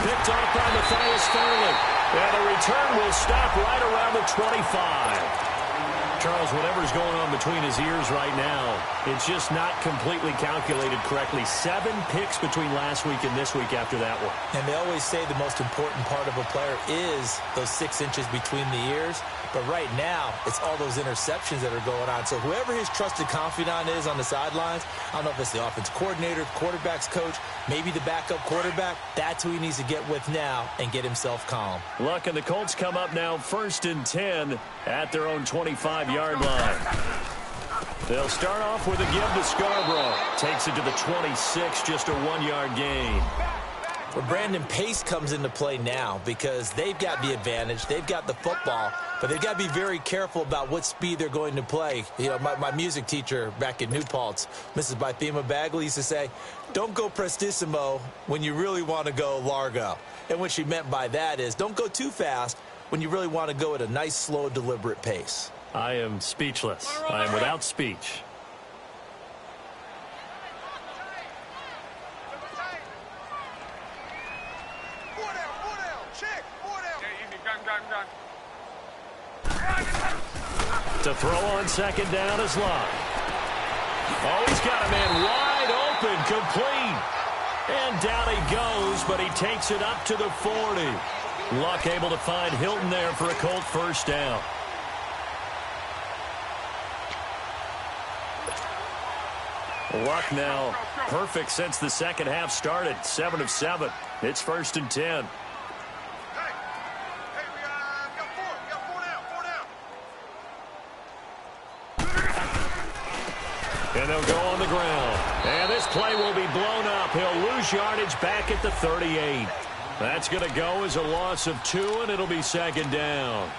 Picked off by Matthias Farley. And the return will stop right around the 25. Charles, whatever's going on between his ears right now, it's just not completely calculated correctly. 7 picks between last week and this week after that one. And they always say the most important part of a player is those 6 inches between the ears. But right now, it's all those interceptions that are going on. So whoever his trusted confidant is on the sidelines, I don't know if it's the offense coordinator, quarterback's coach, maybe the backup quarterback, that's who he needs to get with now and get himself calm. Luck and the Colts come up now 1st and 10 at their own 25-yard line. They'll start off with a give to Scarborough. Takes it to the 26, just a 1-yard gain. Well, Brandon, pace comes into play now because they've got the advantage. They've got the football, but they've got to be very careful about what speed they're going to play. You know, my music teacher back in New Paltz, Mrs. Bythema Bagley, used to say, don't go prestissimo when you really want to go largo. And what she meant by that is don't go too fast when you really want to go at a nice, slow, deliberate pace. I am speechless. I am without speech. To throw on 2nd down is Luck. Oh, he's got a man wide open, complete. And down he goes, but he takes it up to the 40. Luck able to find Hilton there for a Colt 1st down. Luck now perfect since the 2nd half started. 7 of 7. It's 1st and 10. And they'll go on the ground. And this play will be blown up. He'll lose yardage back at the 38. That's going to go as a loss of 2, and it'll be 2nd down.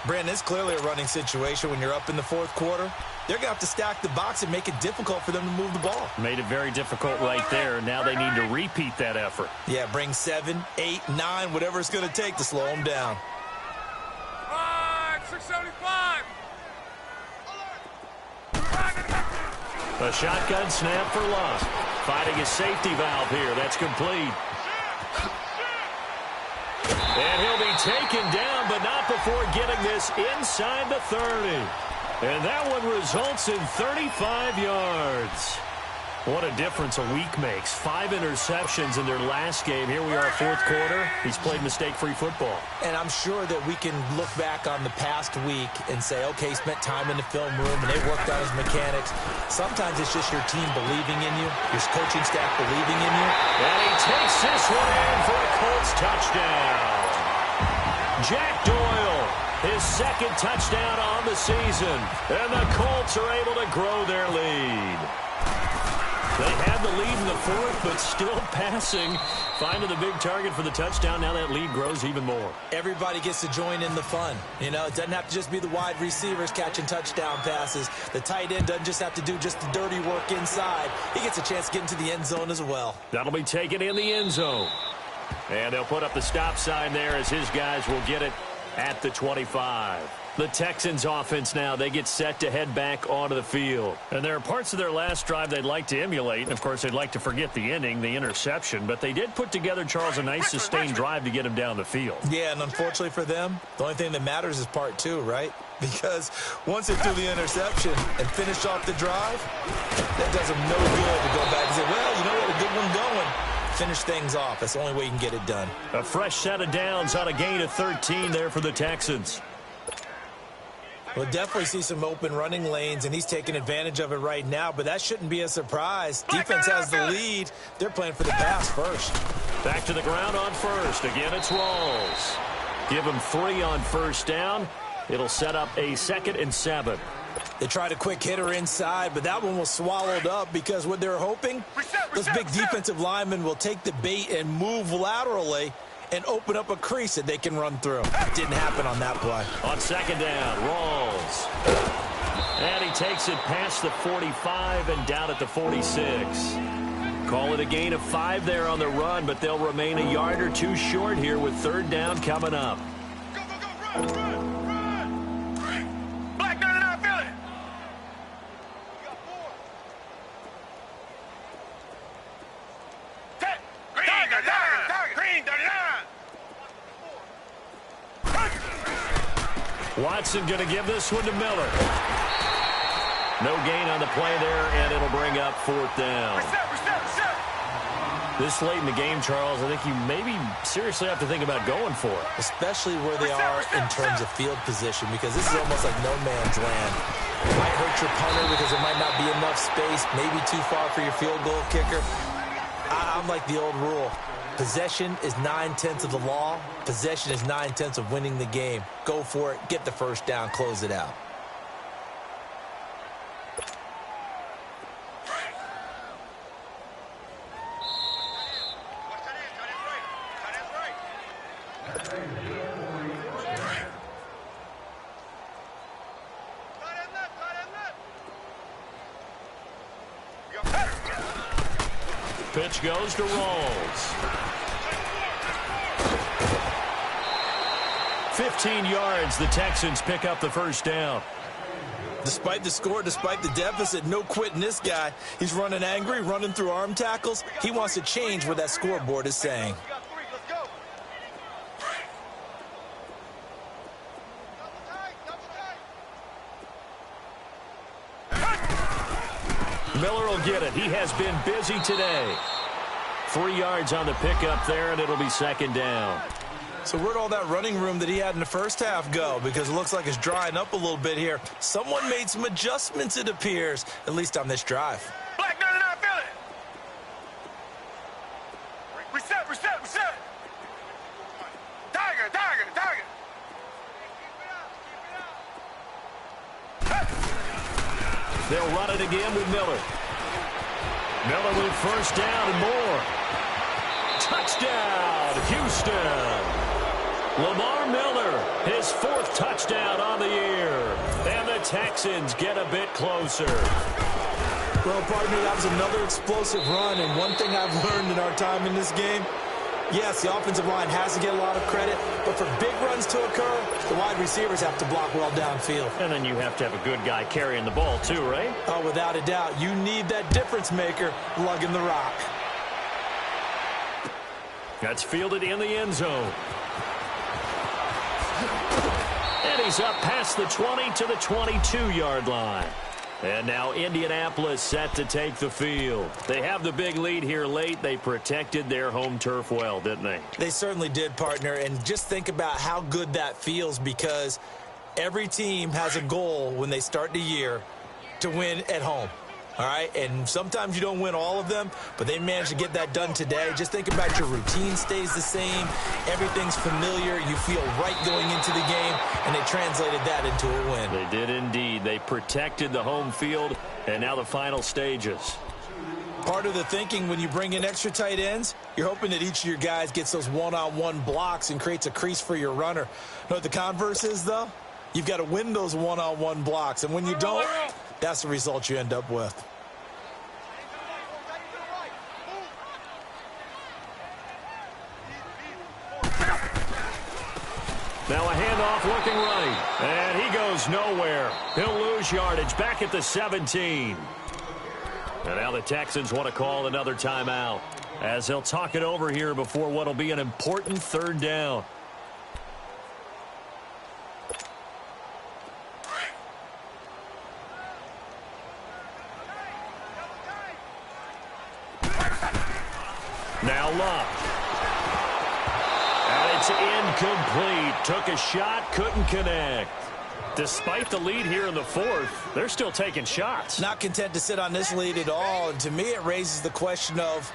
Brandon, it's clearly a running situation when you're up in the 4th quarter. They're going to have to stack the box and make it difficult for them to move the ball. Made it very difficult right there. Now they need to repeat that effort. Yeah, bring 7, 8, 9, whatever it's going to take to slow them down. 675. A shotgun snap for Luck. Finding a safety valve here. That's complete. And he'll be taken down, but not before getting this inside the 30. And that one results in 35 yards. What a difference a week makes. 5 interceptions in their last game. Here we are, 4th quarter. He's played mistake-free football. And I'm sure that we can look back on the past week and say, okay, he spent time in the film room and they worked on his mechanics. Sometimes it's just your team believing in you, your coaching staff believing in you. And he takes this one in for a Colts touchdown. Jack Doyle, his 2nd touchdown on the season. And the Colts are able to grow their lead. They had the lead in the 4th, but still passing. Finding the big target for the touchdown. Now that lead grows even more. Everybody gets to join in the fun. You know, it doesn't have to just be the wide receivers catching touchdown passes. The tight end doesn't just have to do just the dirty work inside. He gets a chance to get into the end zone as well. That'll be taken in the end zone. And they'll put up the stop sign there as his guys will get it at the 25. The Texans offense now, they get set to head back onto the field. And there are parts of their last drive they'd like to emulate. Of course, they'd like to forget the ending, the interception. But they did put together, Charles, a nice sustained drive to get him down the field. Yeah, and unfortunately for them, the only thing that matters is part 2, right? Because once they threw the interception and finished off the drive, that does them no good to go back and say, well, you know what, a good one going. Finish things off. That's the only way you can get it done. A fresh set of downs on a gain of 13 there for the Texans. We'll definitely see some open running lanes, and he's taking advantage of it right now, but that shouldn't be a surprise. Defense has the lead. They're playing for the pass first. Back to the ground on 1st. Again, it's Rawls. Give him 3 on first down. It'll set up a 2nd and 7. They tried a quick hitter inside, but that one was swallowed up because what they're hoping, those big defensive linemen will take the bait and move laterally and open up a crease that they can run through. Didn't happen on that play. On 2nd down, rolls. And he takes it past the 45 and down at the 46. Call it a gain of 5 there on the run, but they'll remain a yard or 2 short here with 3rd down coming up. Go, go, go, run! Black 99, feel it! Green 39! Watson going to give this one to Miller. No gain on the play there, and it'll bring up 4th down. Reset. This late in the game, Charles, I think you maybe seriously have to think about going for it. Especially where they are in terms of field position, because this is almost like no man's land. It might hurt your punter because there might not be enough space, maybe too far for your field goal kicker. I'm like the old rule. Possession is 9/10 of the law. Possession is 9/10 of winning the game. Go for it, get the first down, close it out. Pitch goes to Rolls. 15 yards, the Texans pick up the first down. Despite the score, despite the deficit, no quitting this guy. He's running angry, running through arm tackles. He wants to change what that scoreboard is saying. Miller will get it. He has been busy today. 3 yards on the pickup there, and it'll be 2nd down. So where'd all that running room that he had in the first half go? Because it looks like it's drying up a little bit here. Someone made some adjustments, it appears, at least on this drive. Black 99, feel it! Reset! Tiger! They'll run it again with Miller. Miller with first down and more. Touchdown, Houston. Lamar Miller, his 4th touchdown on the year. And the Texans get a bit closer. Well, partner, that was another explosive run, and one thing I've learned in our time in this game, yes, the offensive line has to get a lot of credit, but for big runs to occur, the wide receivers have to block well downfield. And then you have to have a good guy carrying the ball too, right? Oh, without a doubt. You need that difference maker lugging the rock. That's fielded in the end zone. And he's up past the 20 to the 22-yard line. And now Indianapolis set to take the field. They have the big lead here late. They protected their home turf well, didn't they? They certainly did, partner. And just think about how good that feels, because every team has a goal when they start the year to win at home. All right, and sometimes you don't win all of them, but they managed to get that done today. Just think about your routine stays the same. Everything's familiar. You feel right going into the game, and they translated that into a win. They did indeed. They protected the home field, and now the final stages. Part of the thinking when you bring in extra tight ends, you're hoping that each of your guys gets those one-on-one blocks and creates a crease for your runner. You know what the converse is, though? You've got to win those one-on-one blocks, and when you don't, that's the result you end up with. Now a handoff looking right, and he goes nowhere. He'll lose yardage back at the 17. And now the Texans want to call another timeout as they'll talk it over here before what will be an important 3rd down. Now Love. And it's incomplete. Took a shot, couldn't connect. Despite the lead here in the 4th, they're still taking shots. Not content to sit on this lead at all. And to me, it raises the question of,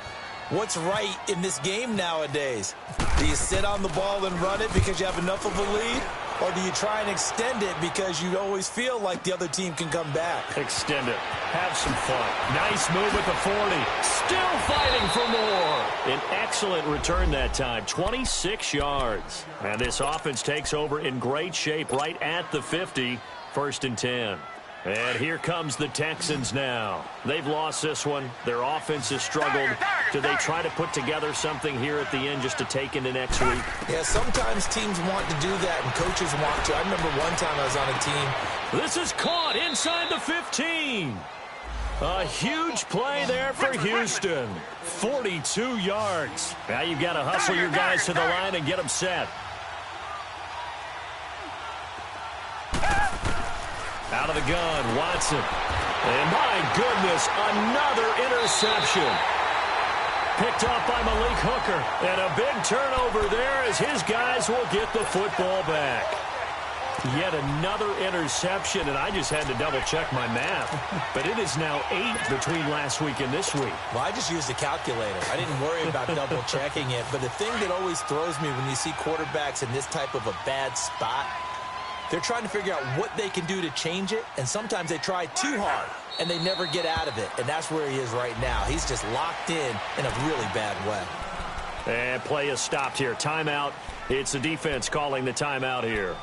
what's right in this game nowadays? Do you sit on the ball and run it because you have enough of a lead? Or do you try and extend it because you always feel like the other team can come back? Extend it. Have some fun. Nice move at the 40. Still fighting for more. An excellent return that time. 26 yards. And this offense takes over in great shape right at the 50. 1st and 10. And here comes the Texans now. They've lost this one. Their offense has struggled. Do they try to put together something here at the end just to take into next week? Yeah, sometimes teams want to do that and coaches want to. I remember one time I was on a team. This is caught inside the 15. A huge play there for Houston. 42 yards. Now you've got to hustle your guys to the line and get them set. Out of the gun, Watson. And my goodness, another interception. Picked off by Malik Hooker. And a big turnover there as his guys will get the football back. Yet another interception, and I just had to double-check my math. But it is now 8 between last week and this week. Well, I just used a calculator. I didn't worry about double-checking it. But the thing that always throws me when you see quarterbacks in this type of a bad spot, they're trying to figure out what they can do to change it, and sometimes they try too hard, and they never get out of it, and that's where he is right now. He's just locked in a really bad way. And play is stopped here. Timeout. It's the defense calling the timeout here,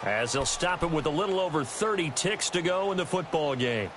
as they'll stop it with a little over 30 ticks to go in the football game.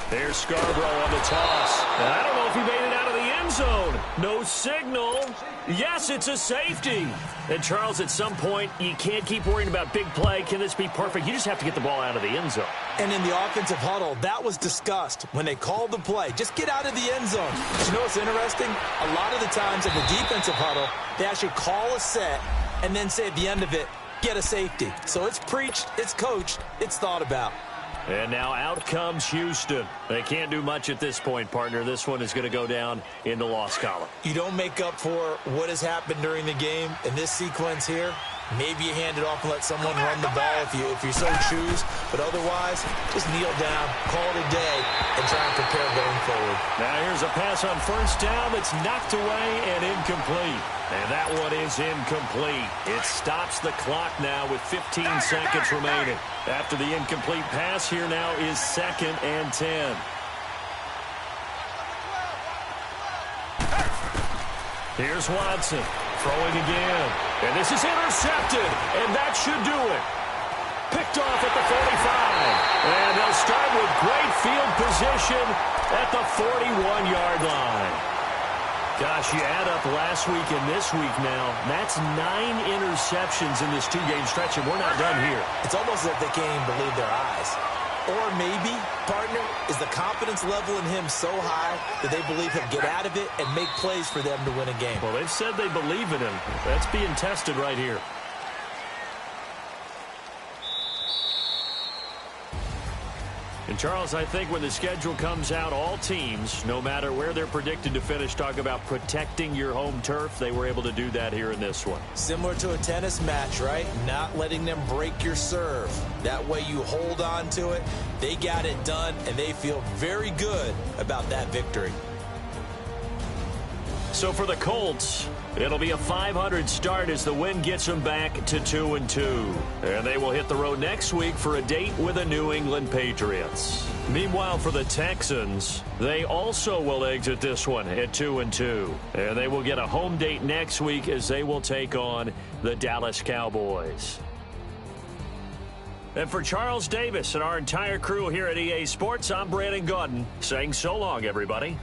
There's Scarborough on the toss. And I don't know if he made it out of the end zone. No signal. Yes, it's a safety. And, Charles, at some point, you can't keep worrying about big play. Can this be perfect? You just have to get the ball out of the end zone. And in the offensive huddle, that was discussed when they called the play. Just get out of the end zone. But you know what's interesting? A lot of the times in the defensive huddle, they actually call a set and then say at the end of it, get a safety. So it's preached, it's coached, it's thought about. And now out comes Houston. They can't do much at this point, partner. This one is going to go down in the loss column. You don't make up for what has happened during the game in this sequence here. Maybe you hand it off and let someone run the ball if you so choose. But otherwise, just kneel down, call it a day, and try and prepare going forward. Now here's a pass on 1st down that's knocked away and incomplete. And that one is incomplete. It stops the clock now with 15 seconds remaining. After the incomplete pass, here now is 2nd and 10. Here's Watson throwing again. And this is intercepted. And that should do it. Picked off at the 45. And they'll start with great field position at the 41-yard line. Gosh, you add up last week and this week now, that's 9 interceptions in this 2-game stretch, and we're not done here. It's almost as if they can't even believe their eyes. Or maybe, partner, is the confidence level in him so high that they believe he'll get out of it and make plays for them to win a game. Well, they've said they believe in him. That's being tested right here. And, Charles, I think when the schedule comes out, all teams, no matter where they're predicted to finish, talk about protecting your home turf. They were able to do that here in this one. Similar to a tennis match, right? Not letting them break your serve. That way you hold on to it. They got it done, and they feel very good about that victory. So for the Colts, it'll be a 500 start as the win gets them back to 2-2. And they will hit the road next week for a date with the New England Patriots. Meanwhile, for the Texans, they also will exit this one at 2-2. And they will get a home date next week as they will take on the Dallas Cowboys. And for Charles Davis and our entire crew here at EA Sports, I'm Brandon Gaudin saying so long, everybody.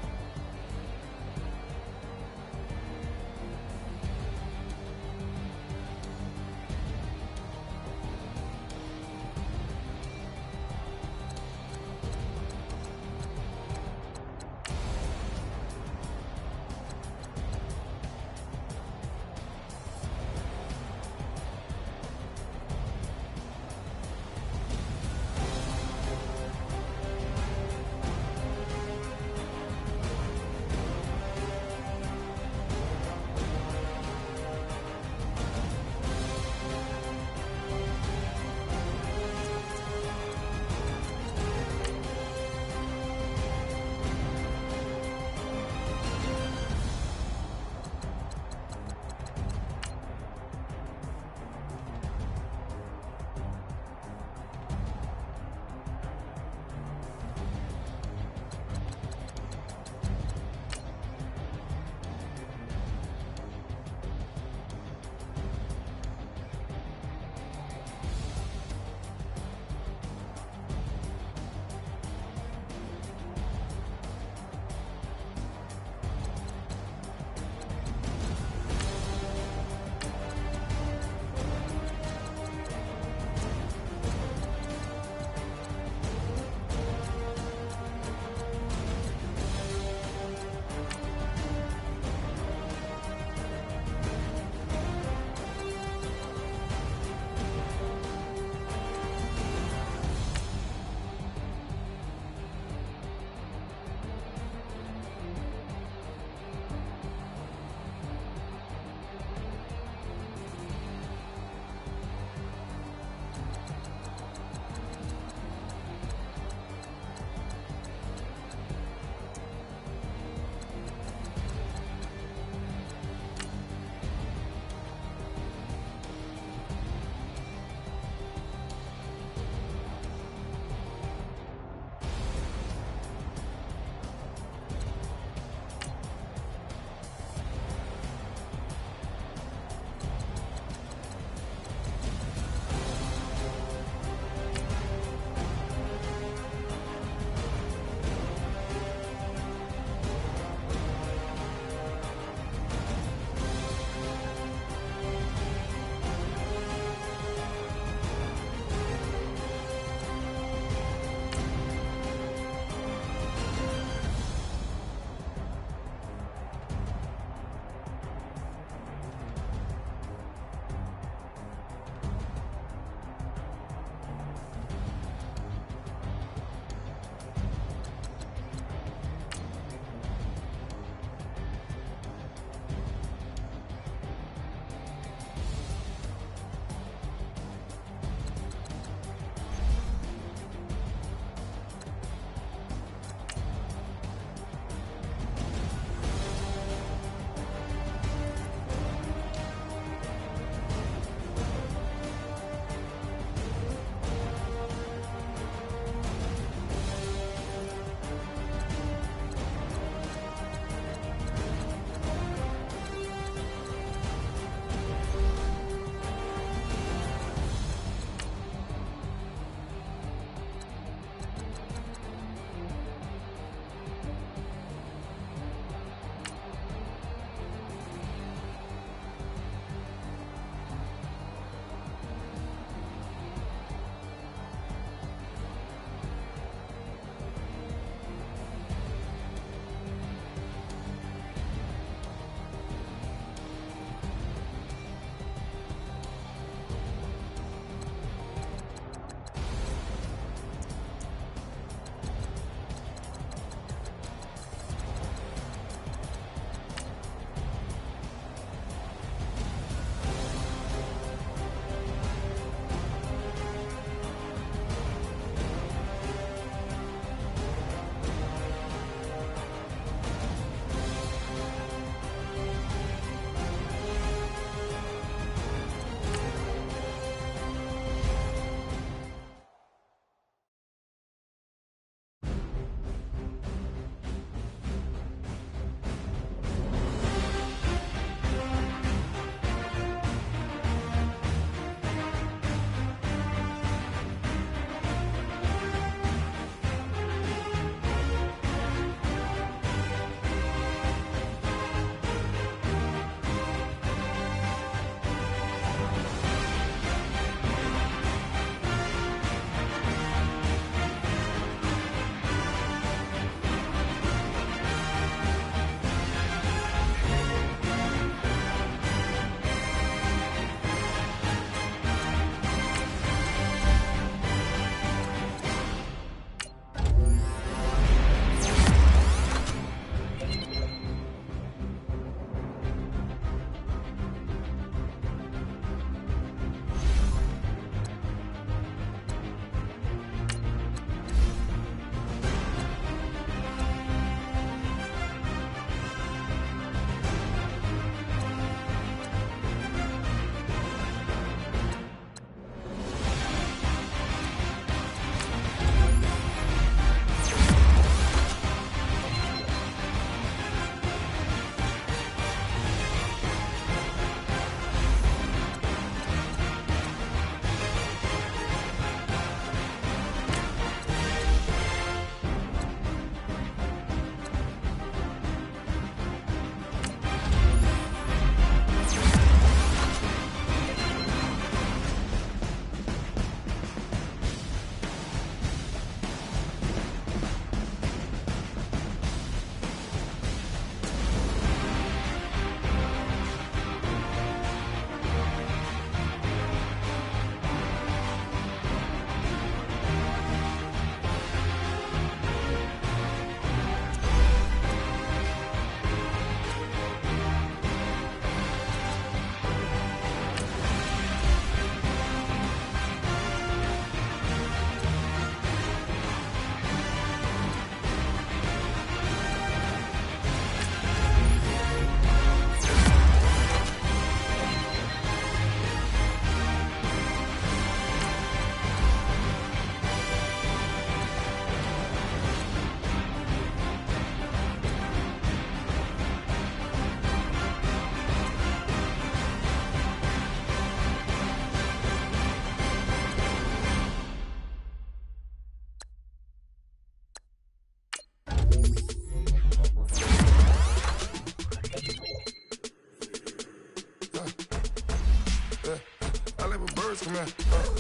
I like when birds come in.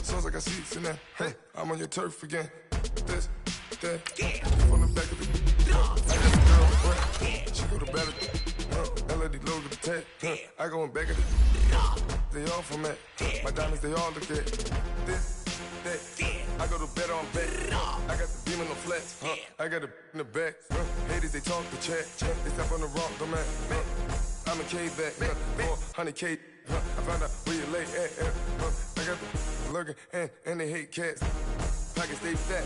Sounds like I see seats in there. Hey, I'm on your turf again. This, that, from the back of the. I got the girl, she go to battle. LAD low to the tag. I go in back of the. They all from that. My diamonds, they all look at. This, that. I go to bed on bed. I got the beam in the flats. I got it in the back. Haters, they talk the chat. They step on the rock, the man. I'm a K-back. 400K. I found out where you lay at. I got the lurking and they hate cats. Pockets stay fat.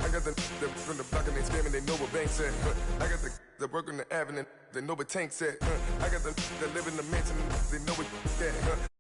I got the from the block and they scamming, they know what banks at. I got the work on the avenue, they know what tanks at. I got the live in the mansion, they know what that.